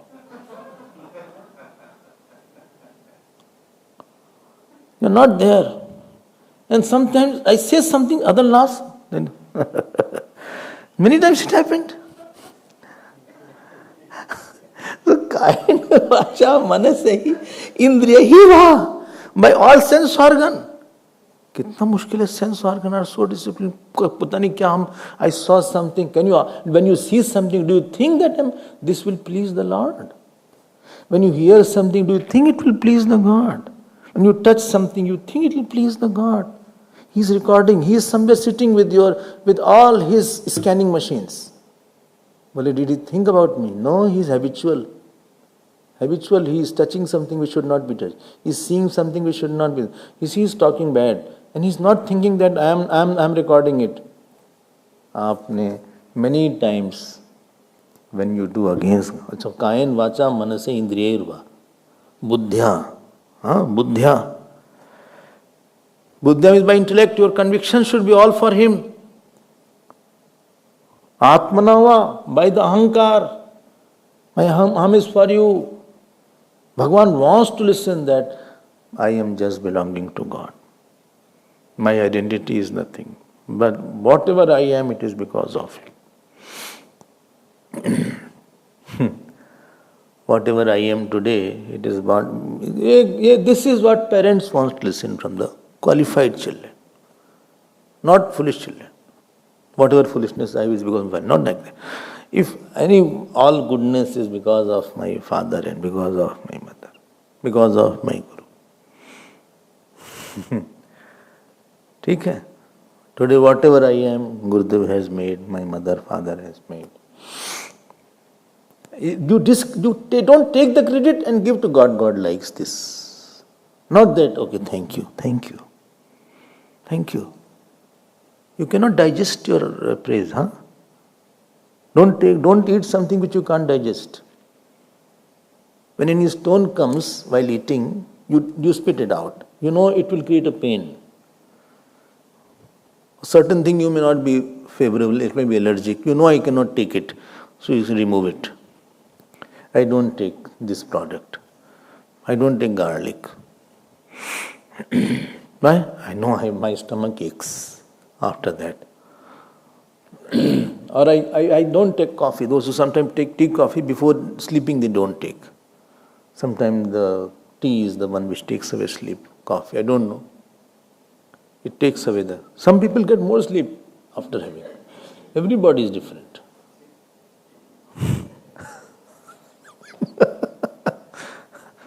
You are not there. And sometimes I say something, other laughs. Then many times it happened. So kind vacha manasahi indriya hi va. By all sense organ. कितना मुश्किल है. Sense organ are so disciplined. पता नहीं क्या हम. I saw something. When you see something, do you think that this will please the Lord? When you hear something, do you think it will please the God? When you touch something, you think it will please the God. He is recording. He is somewhere sitting with all his scanning machines. Well, did he think about me? No, he is habitual. Habitual, he is touching something which should not be touched. He is seeing something which should not be. He is talking bad. And he is not thinking that I am recording it. Aapne many times when you do against, kayan vacha manase indriyirva. Buddhya. Buddhya. Buddha is by intellect, your conviction should be all for him. Atmanava, by the ahankar, my aham is for you. Bhagavan wants to listen that I am just belonging to God. My identity is nothing. But whatever I am, it is because of Him. Whatever I am today, it is what, this is what parents want to listen from the qualified children, not foolish children. Whatever foolishness I is because of my, not like that. If all goodness is because of my father and because of my mother, because of my Guru. ठीक है? Today whatever I am, Gurudev has made, my mother, father has made. Don't take the credit and give to God. God likes this. Not that, okay, thank you. You cannot digest your praise, huh? Don't eat something which you can't digest. When any stone comes while eating, you spit it out. You know it will create a pain. A certain thing you may not be favorable, it may be allergic. You know I cannot take it, so you remove it. I don't take this product. I don't take garlic. Why? I know my stomach aches after that. Or I don't take coffee. Those who sometimes take tea, coffee, before sleeping they don't take. Sometimes the tea is the one which takes away sleep. Coffee, I don't know. It takes away the... Some people get more sleep after having. Everybody is different.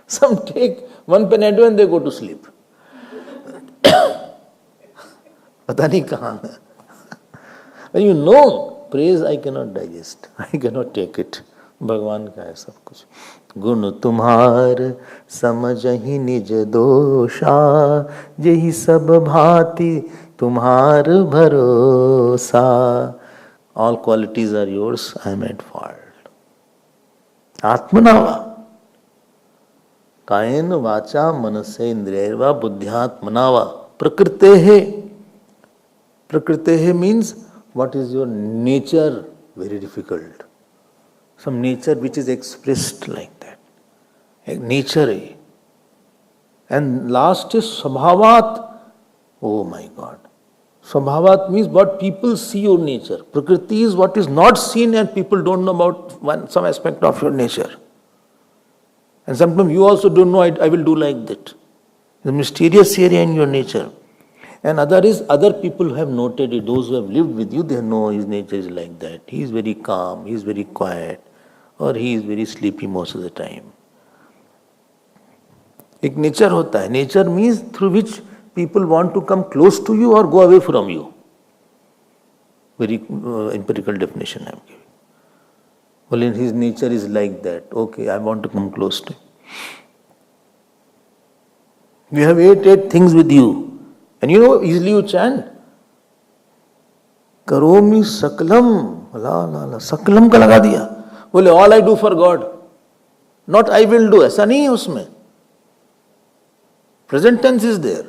Some take one Panadol and they go to sleep. पता नहीं कहाँ है. When you know, praise I cannot digest. I cannot take it. भगवान का है सब कुछ. गुण तुम्हार समझहि निज दोषा, जेहि सब भांति तुम्हार भरोसा. All qualities are yours, I am at fault. आत्मनावा कायेन वाचा मनसे इंद्रियैर्वा बुद्ध्यात्मनावा प्रकृतेः means what is your nature, very difficult. Some nature which is expressed like that. Nature. And last is Swabhavat. Oh my God. Swabhavat means what people see your nature. Prakriti is what is not seen and people don't know about some aspect of your nature. And sometimes you also don't know, I will do like that. The mysterious area in your nature. And other is, other people have noted it. Those who have lived with you, they know his nature is like that. He is very calm, he is very quiet, or he is very sleepy most of the time. एक nature होता है. Nature means through which people want to come close to you or go away from you. Very empirical definition I am giving. Well, in his nature is like that. Okay, I want to come close to him. You have eight things with you. And you know, easily you chant. Karomi saklam. La la la. Saklam का लगा दिया. बोले all I do for God. Not I will do. ऐसा नहीं है उसमें. Present tense is there.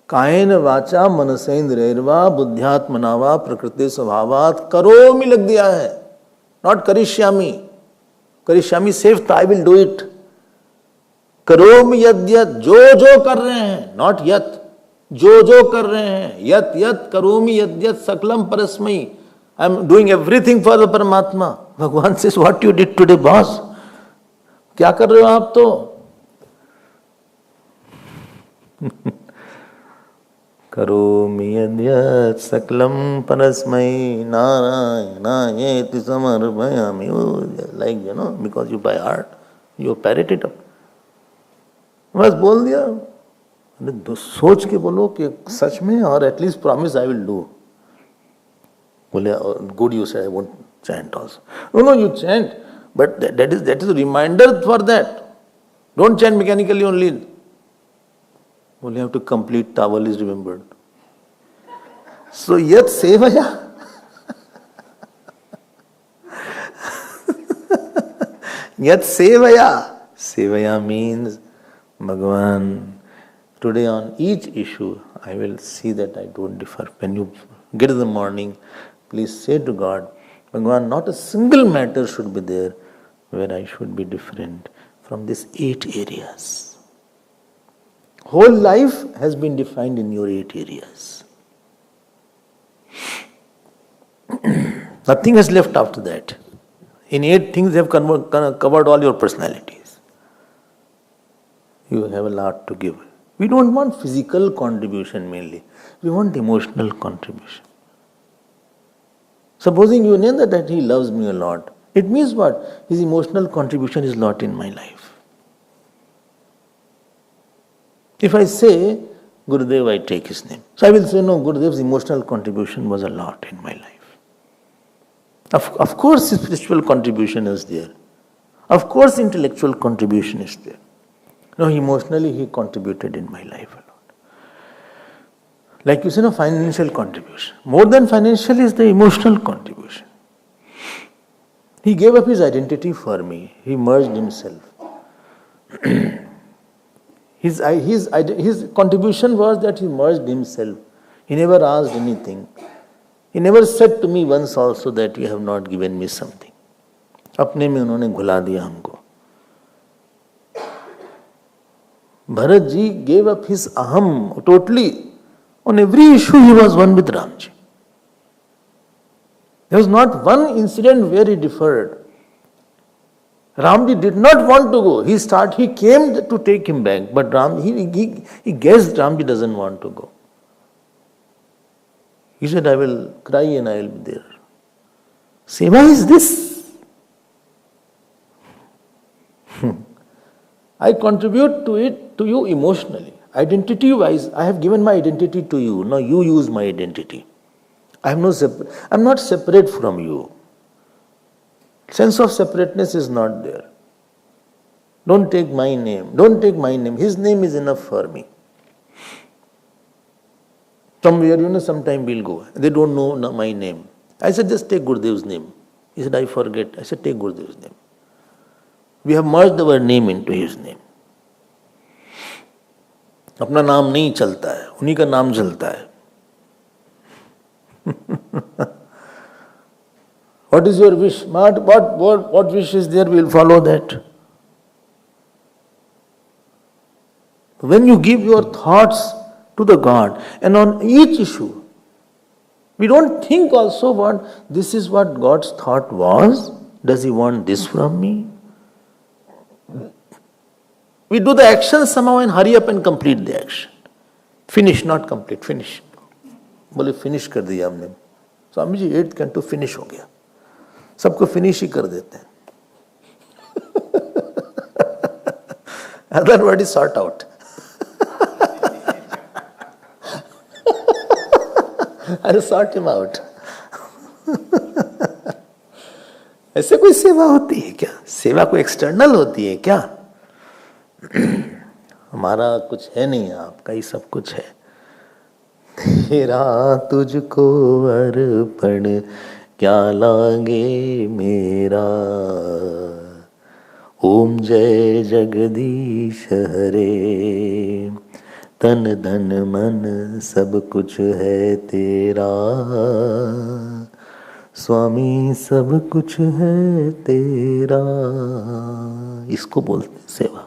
कायेन वाचा मनसेन्द्रियैर्वा बुद्ध्यात्मनावा प्रकृति स्वभावात् करोमि लग दिया है. Not करिष्यामि. करिष्यामि सेफ था, I will do it. करोमि यद यद, जो कर रहे हैं. Not यत. जो कर रहे हैं. यत यत करोमि यद यत सकलम परस्मै. I am doing everything for the परमात्मा. भगवान says what you did today boss. क्या कर रहे हो आप तो? करोमि यद यत सकलम परस्मै नारायणायेति समर्पयामि. Like, you know, because you by heart, you parrot it up. बस बोल दिया. सोच के बोलो कि सच में, और at least promise I will do. बोले good you say, I won't chant also. No you chant, but that is reminder for that. Don't chant mechanically only. बोले have to complete towel is remembered. So यत सेवया. यत सेवया. सेवया means Bhagavan, today on each issue, I will see that I don't differ. When you get in the morning, please say to God, Bhagavan, not a single matter should be there where I should be different from these 8 areas. Whole life has been defined in your 8 areas. Nothing is left after that. In 8 things they have covered all your personalities. You have a lot to give. We don't want physical contribution mainly. We want emotional contribution. Supposing you know that he loves me a lot, it means what? His emotional contribution is a lot in my life. If I say, Gurudev, I take his name. So I will say, no, Gurudev's emotional contribution was a lot in my life. Of course, his spiritual contribution is there. Of course, intellectual contribution is there. No, emotionally he contributed in my life a lot. Like you say, no, financial contribution. More than financial is the emotional contribution. He gave up his identity for me. He merged himself. His contribution was that he merged himself. He never asked anything. He never said to me once also that you have not given me something. अपने में उन्होंने घुला दिया हमको. Bharat ji gave up his aham totally. On every issue he was one with Ramji. There was not one incident where he differed. Ramji did not want to go. He came to take him back, but he guessed Ramji doesn't want to go. He said, I will cry and I will be there. Seva is this. I contribute to you emotionally. Identity-wise, I have given my identity to you. Now you use my identity. I'm not separate from you. Sense of separateness is not there. Don't take my name. Don't take my name. His name is enough for me. Somewhere, sometime we'll go. They don't know my name. I said, just take Gurudev's name. He said, I forget. I said, take Gurudev's name. We have merged our name into his name. अपना नाम नहीं चलता है, उन्हीं का नाम चलता है. What is your wish? What wish is there? We will follow that. When you give your thoughts to the God, and on each issue, we don't think also what this is what God's thought was. Does He want this from me? We do the action somehow and hurry up and complete the action. Finish, not complete, finish. बोले finish कर दिया हमने. Swami ji 8th canto finish हो गया. सबको finish ही कर देते हैं. Other word is sort out. अरे sort him out. ऐसे कोई सेवा होती है क्या? सेवा कोई एक्सटर्नल होती है क्या? हमारा कुछ है नहीं, आपका ही सब कुछ है. तेरा तुझको अर्पण क्या लागे मेरा. ओम जय जगदीश हरे. तन धन मन सब कुछ है तेरा. स्वामी सब कुछ है तेरा. इसको बोलते सेवा.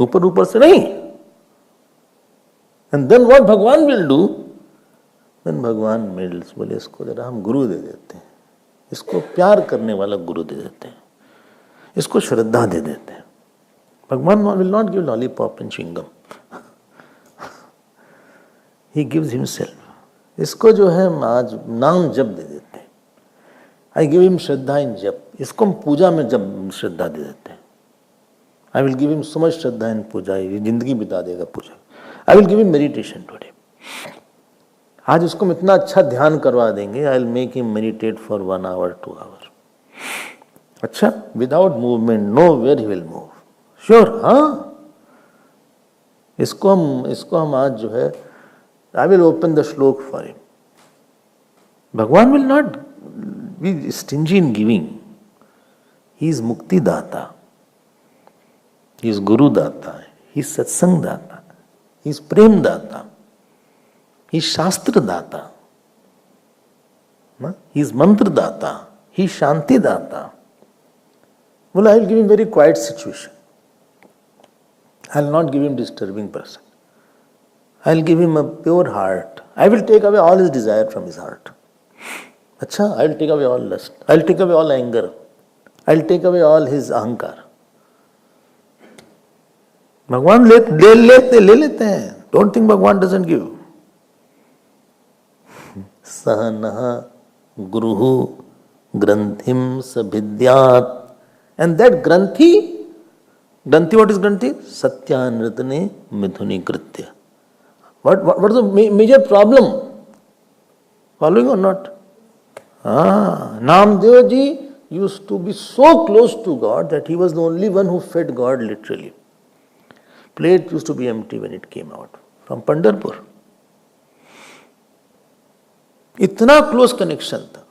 ऊपर ऊपर से नहीं. And then what भगवान will do? Then भगवान मिल्स बोले इसको जरा हम गुरु दे देते हैं. इसको प्यार करने वाला गुरु दे देते हैं. इसको श्रद्धा दे देते हैं. भगवान will not give lollipop and chewing gum. He gives himself. इसको जो है आज नाम जप दे देते हैं. I give him श्रद्धा इन जप. इसको हम पूजा में जब श्रद्धा दे देते हैं. I will give him so much श्रद्धा इन पूजा. ये जिंदगी बिता देगा पूजा. I will give him meditation today. आज उसको हम इतना अच्छा ध्यान करवा देंगे. I will make him meditate for 1 hour, 2 hours. अच्छा, without movement, nowhere he will move. Sure, हाँ. इसको हम आज जो है, I will open the श्लोक for him. भगवान will not be stingy in giving. He is mukti data. He is guru data. He is satsang data. He is prem data. He is shastra data. He is mantra data. He is shanti data. Well, I will give him very quiet situation. I will not give him disturbing person. I will give him a pure heart. I will take away all his desire from his heart. अच्छा, I'll take away all lust. I'll take away all anger. I'll take away all his ahankar. भगवान ले लेते हैं. Don't think Bhagwan doesn't give. Sahana Guruhu Granthim Sabhidyat. And that Granthi, what is Granthi? Satyanratane Mithuni Kritya. What is the major problem? Following or not? Namdev ji used to be so close to God that he was the only one who fed God literally. Plate used to be empty when it came out from Pandharpur. Itna close connection tha.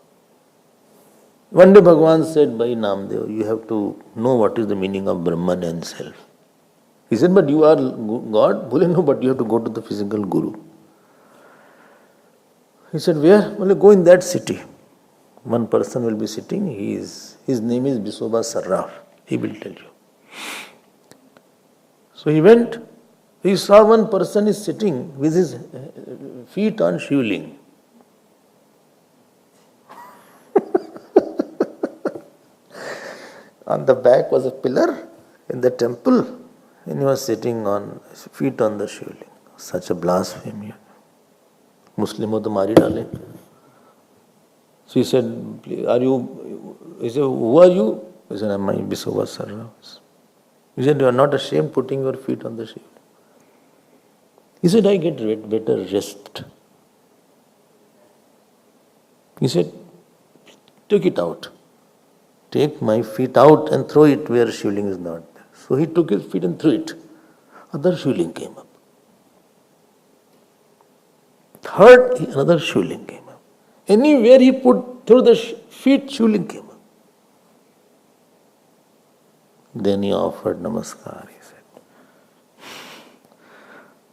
One day Bhagavan said by Namdev, you have to know what is the meaning of Brahman and self. He said, but you are God? Bole, no, but you have to go to the physical Guru. He said, where? Well, go in that city. One person will be sitting. His name is Bisoba Sarraf. He will tell you. So he went. He saw one person is sitting with his feet on shivling. On the back was a pillar in the temple, and he was sitting on his feet on the shivling. Such a blasphemy. Muslim ho to mari dale. So he said, are you? He said, who are you? He said, I'm Bisoba Sarraf. He said, you are not ashamed putting your feet on the shivling. He said, I get better rest. He said, take it out. Take my feet out and throw it where shivling is not there. So he took his feet and threw it. Other shivling came up. Third, another shivling came up. Anywhere he put through the feet, shivling came up. Then he offered namaskar, he said.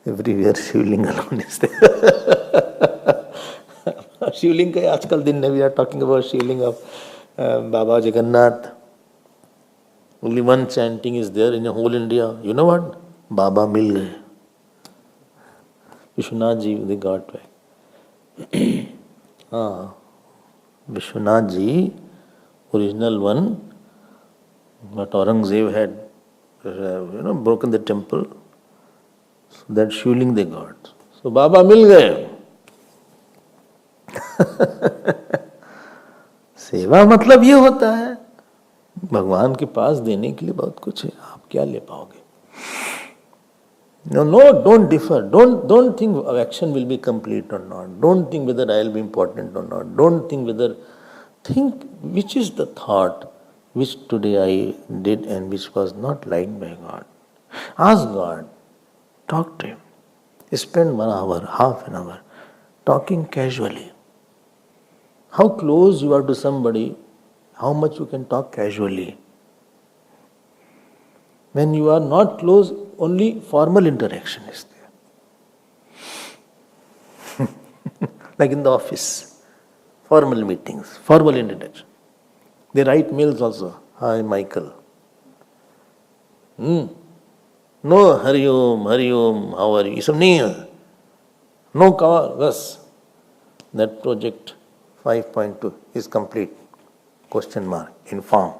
Everywhere shivling alone is there. Shivling ka aajkal din mein we are talking about shivling of Baba Jagannath. Only one chanting is there in the whole India. You know what? Baba mil gaye. Vishwanath ji, they got back. Vishwanath ji, original one, but Aurangzeb had broken the temple. So that shivling they got. So Baba mil gaye. सेवा मतलब ये होता है भगवान के पास देने के लिए बहुत कुछ है आप क्या ले पाओगे no don't differ don't think action will be complete or not don't think whether I will be important or not don't think whether think which is the thought which today I did and which was not liked by God ask God talk to him spend 1 hour half an hour talking casually. How close you are to somebody, how much you can talk casually. When you are not close, only formal interaction is there. Like in the office, formal meetings, formal interaction. They write mails also. Hi, Michael. No, Hari Om, how are you? Isam nahi hai. No cover, bas. That project 5.2 is complete. Question mark. Inform.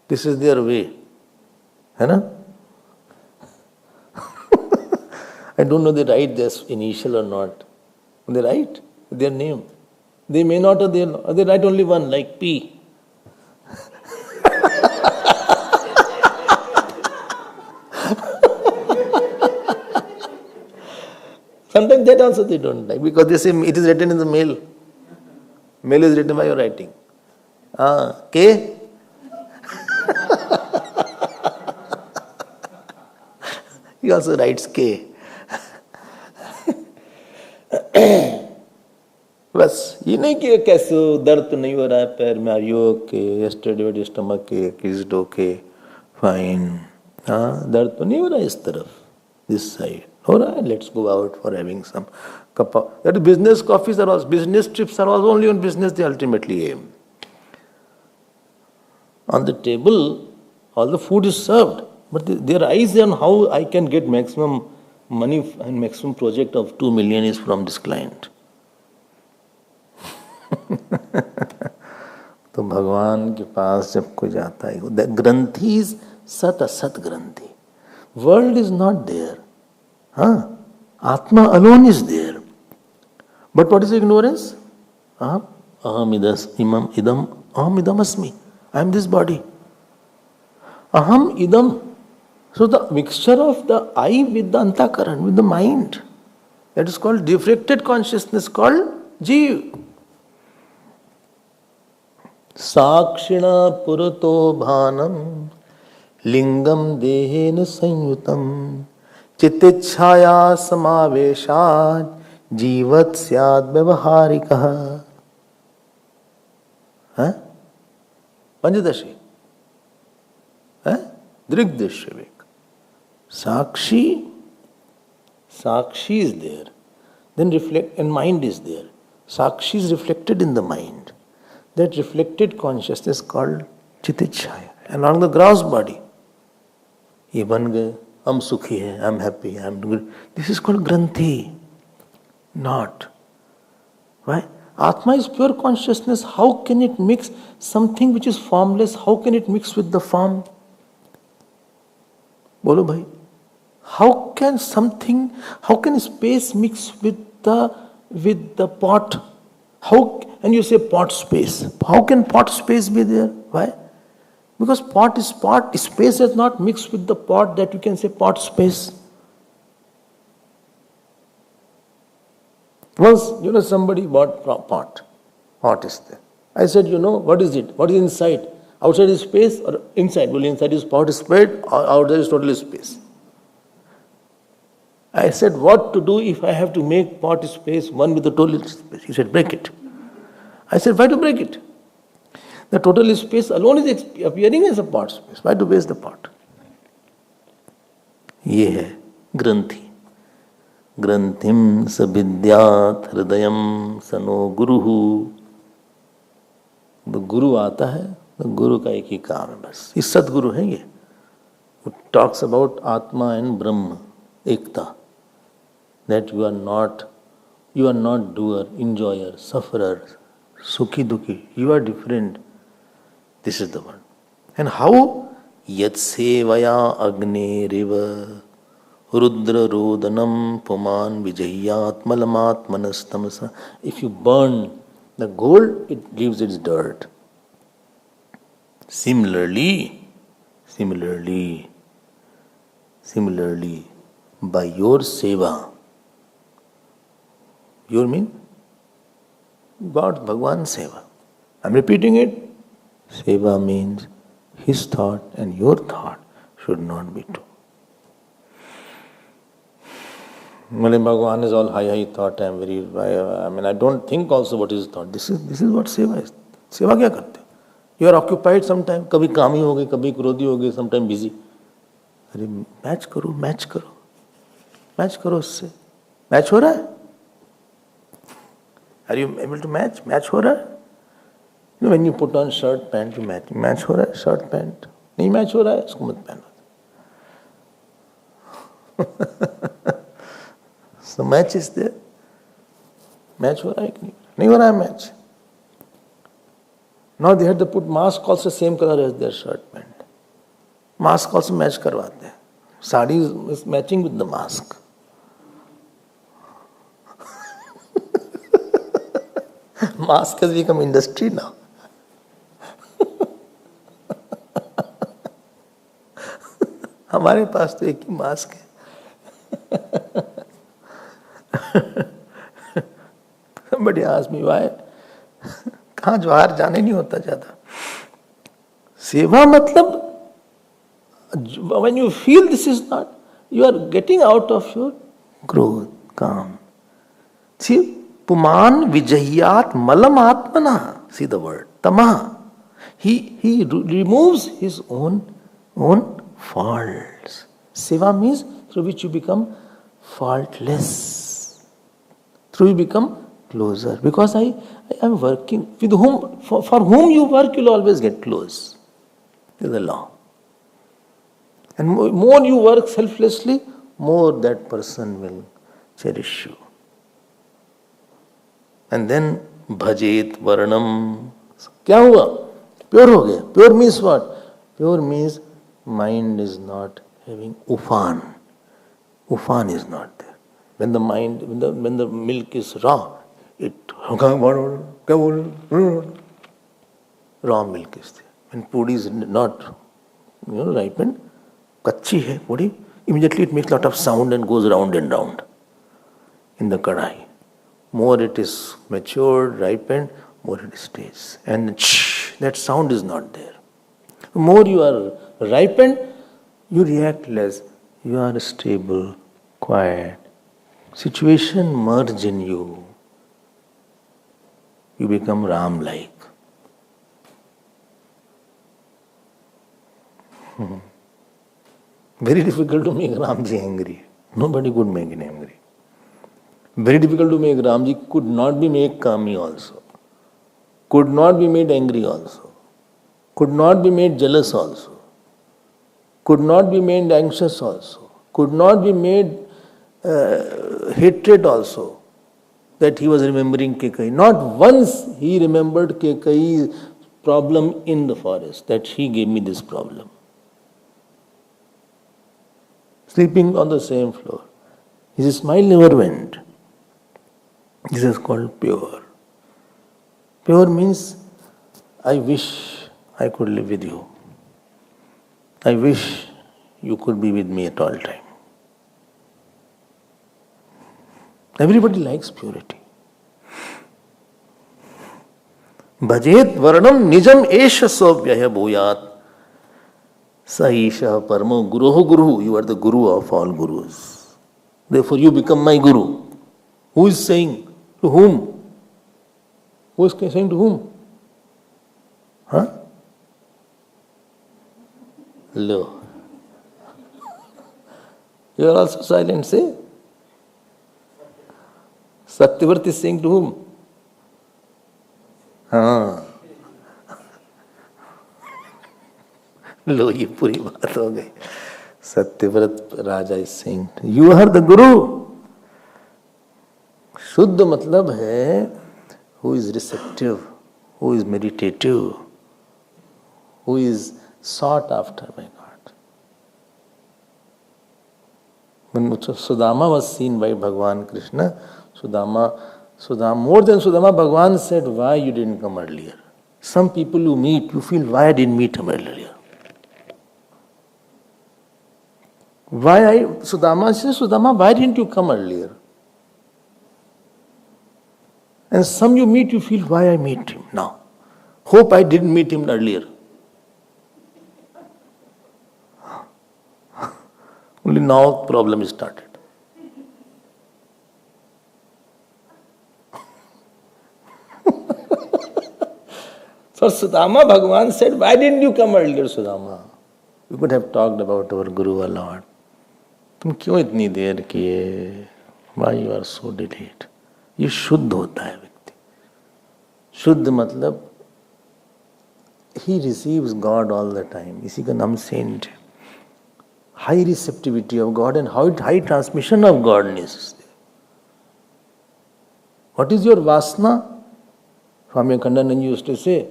This is their way. Hai na? I don't know they write their initial or not. They write their name. They may not or they write only one like P. Sometimes that also they don't like because they say it is written in the mail. Mail is written by your writing. K? He also writes K. बस ये नहीं कि कैसे दर्द तो नहीं हो रहा है पैर में are you okay yesterday your stomach के इज इट ओके फाइन दर्द तो नहीं हो रहा है इस तरफ दिस साइड हो रहा है let's go out for having some cup that business coffees are all business trips are all only on business they ultimately am on the table all the food is served but their eyes on how I can get maximum money and maximum project of 2 million is from this client. तो भगवान के पास जब कोई जाता है, the ग्रंथि is sat asat granthi. World is not there. हाँ, atma alone is there. But what is ignorance? Aham idam aham idam asmi. I am this body. Aham idam. So the mixture of the I with the antakaran, with the mind, that is called diffracted consciousness, called Jeev. Sakshina purato bhanam lingam dehena sanyutam chittichhaya samaveshat जीवत स्याद व्यवहारिकः. पंचदशी दृग्दृश्य विवेक. Sakshi is there, then reflect, and mind is there. Sakshi is reflected in the mind. That reflected consciousness called Chitichaya. Along the gross body, ये बन गए, हम सुखी हैं, I'm happy, I'm good. This is called Granthi. Not. Why? Atma is pure consciousness. How can it mix something which is formless? How can it mix with the form? बोलो भाई. How can space mix with the pot? How, and you say pot space. How can pot space be there? Why? Because pot is pot. Space is not mixed with the pot that you can say pot space. Once, somebody bought pot. Pot is there. I said, what is it? What is inside? Outside is space or inside? Well, inside is pot space, or outside is totally space. I said, what to do if I have to make pot space, one with the total space? He said, break it. I said, why to break it? The total space alone is appearing as a pot space. Why to waste the pot? ये है ग्रंथि. ग्रंथिम सविद्यात हृदयम सनो गुरुहु. तो गुरु आता है, तो गुरु का एक ही काम है बस. ये सदगुरु है. ये टॉक्स अबाउट आत्मा and Brahma Ekta. That you are not doer, enjoyer, sufferer, sukhi dukhi. You are different. This is the one. And how? Yat sevaya agne riva rudra rodanam puman vijayat malamat manastamasa. If you burn the gold, it leaves its dirt. Similarly, by your seva, your mean God, Bhagwan Seva. I'm repeating it. Seva means his thought and your thought should not be two. Bhagwan is all high thought. I don't think also what is thought. This is what Seva is. Seva क्या करते हो? You are occupied sometime. कभी कामी हो गए, कभी क्रोधी हो गए, sometime busy. अरे मैच करो उससे. मैच हो रहा है? Are you able to match? Match हो रहा है? When you put on shirt, pant, you match. Match हो रहा है? Shirt, pant. नहीं match हो रहा है? इसको मत पहनो. So match is there. Match हो रहा है कि नहीं हो रहा है match? Now they had to put mask also same color as their shirt, pant. Mask also match करवाते हैं. Sari is matching with the mask. Mask has become industry now. हमारे पास तो एक ही मास्क है. Somebody asked me why. कहाँ बाहर जाने नहीं होता ज्यादा. सेवा मतलब when you feel this is not, you are getting out of your growth, calm. See, Puman vijayat malam atmana. See the word. Tama. He removes his own faults. Seva means through which you become faultless. Through you become closer. Because I am working with whom, for whom you work, you'll always get close. This is the law. And more you work selflessly, more that person will cherish you. And then भजेत वर्णम। क्या हुआ? Pure हो गया। Pure means what? Pure means mind is not having ufan. Ufan is not there. When the mind, when the milk is raw, it raw milk is there. When pudi is not, ripened, kachi hai pudi, immediately it makes a lot of sound and goes round and round in the kadai. More it is matured, ripened, more it stays. And that sound is not there. The more you are ripened, you react less. You are stable, quiet. Situation merge in you. You become Ram-like. Very difficult to make Ramji angry. Nobody could make him angry. Very difficult to make Ramji, could not be made kami also. Could not be made angry also. Could not be made jealous also. Could not be made anxious also. Could not be made hatred also. That he was remembering Kekai. Not once he remembered Kekai's problem in the forest. That she gave me this problem. Sleeping on the same floor. His smile never went. This is called pure. Pure means, I wish I could live with you. I wish you could be with me at all time. Everybody likes purity. Bhajet varnam nijam esha sovyaya bhuyat. Saisha parmo guruho guru. You are the guru of all gurus. Therefore you become my guru. Who is saying? To whom? Who is saying to whom? Huh? Lo. You are also silent, say. Satyavrat is saying to whom? हाँ, लो ये पूरी बात हो गई. Satyavrata Raja is saying you are the guru. शुद्ध मतलब है who is receptive, who is meditative, who is sought after by God. When Sudama was seen by Bhagavan Krishna, Sudama, more than Sudama, Bhagavan said, why you didn't come earlier? Some people you meet, you feel, why I didn't meet him earlier? Sudama says, Sudama, why didn't you come earlier? And some you meet, you feel, why I meet him now? Hope I didn't meet him earlier. Only now problem is started. For Sudama, Bhagavan said, why didn't you come earlier, Sudama? We could have talked about our Guru a lot. तुम क्यों इतनी देर किए? Why you are so delayed? ये शुद्ध होता है व्यक्ति. शुद्ध मतलब he receives God all the time. इसी का नाम saint है. High receptivity of God and high transmission of Godness. What is your vasana? Swami Abhedananda used to say,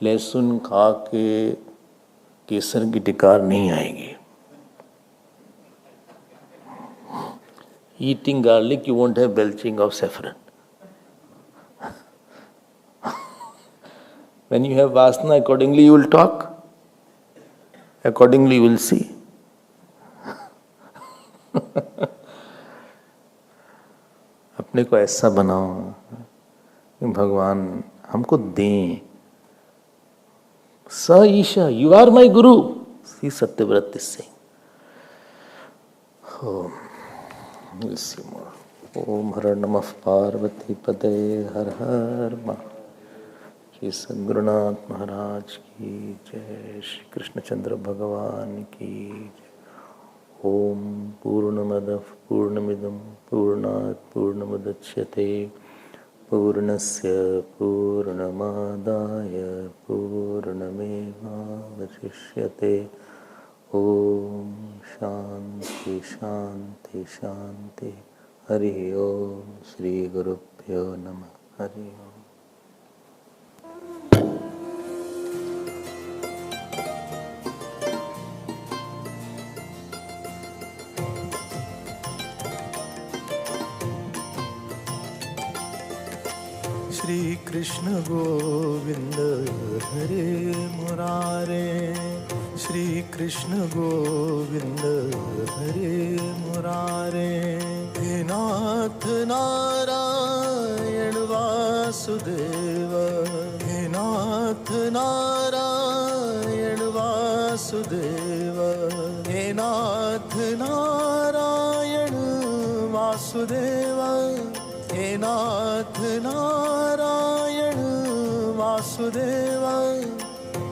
लहसुन खा के केसर की टिकार नहीं आएगी. Eating garlic, you won't have belching of saffron. When you have vasana, accordingly you will talk, accordingly you will see. अपने को ऐसा बनाओ कि भगवान हमको दें. स ईशा, यू आर माई गुरु. सी सत्यव्रत से ओम हर नमः पार्वती पते हर हर महादेव. श्री सद्गुरुनाथ महाराज की जय. श्री कृष्णचंद्र भगवान की जय. ओम पूर्णमदः पूर्णमिदं पूर्णात् पूर्णमुदच्यते पूर्णस्य पूर्णमादाय पूर्णमेवावशिष्यते. ओम शांति शांति शांति. हरि ओम. श्री गुरुभ्यो नमः. हरि ओम. श्री कृष्ण गोविंद हरे मुरारे, श्री कृष्ण गोविंद हरे मुरारे। हे नाथ नारायण वासुदेव, हे नाथ नारायण वासुदेव, हे नाथ नारायण वासुदेव, हे नाथ नारायण वासुदेव,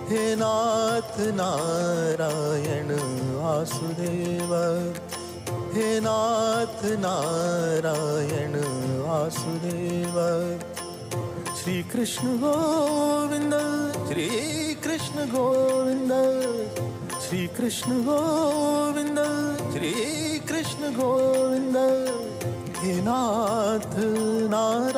हे नाथ नारायण वासुदेव, हे नाथ नारायण वासुदेव। श्री कृष्ण गोविंद, श्री कृष्ण गोविंद, श्री कृष्ण गोविंद, श्री कृष्ण गोविंद। हे नाथ नारायण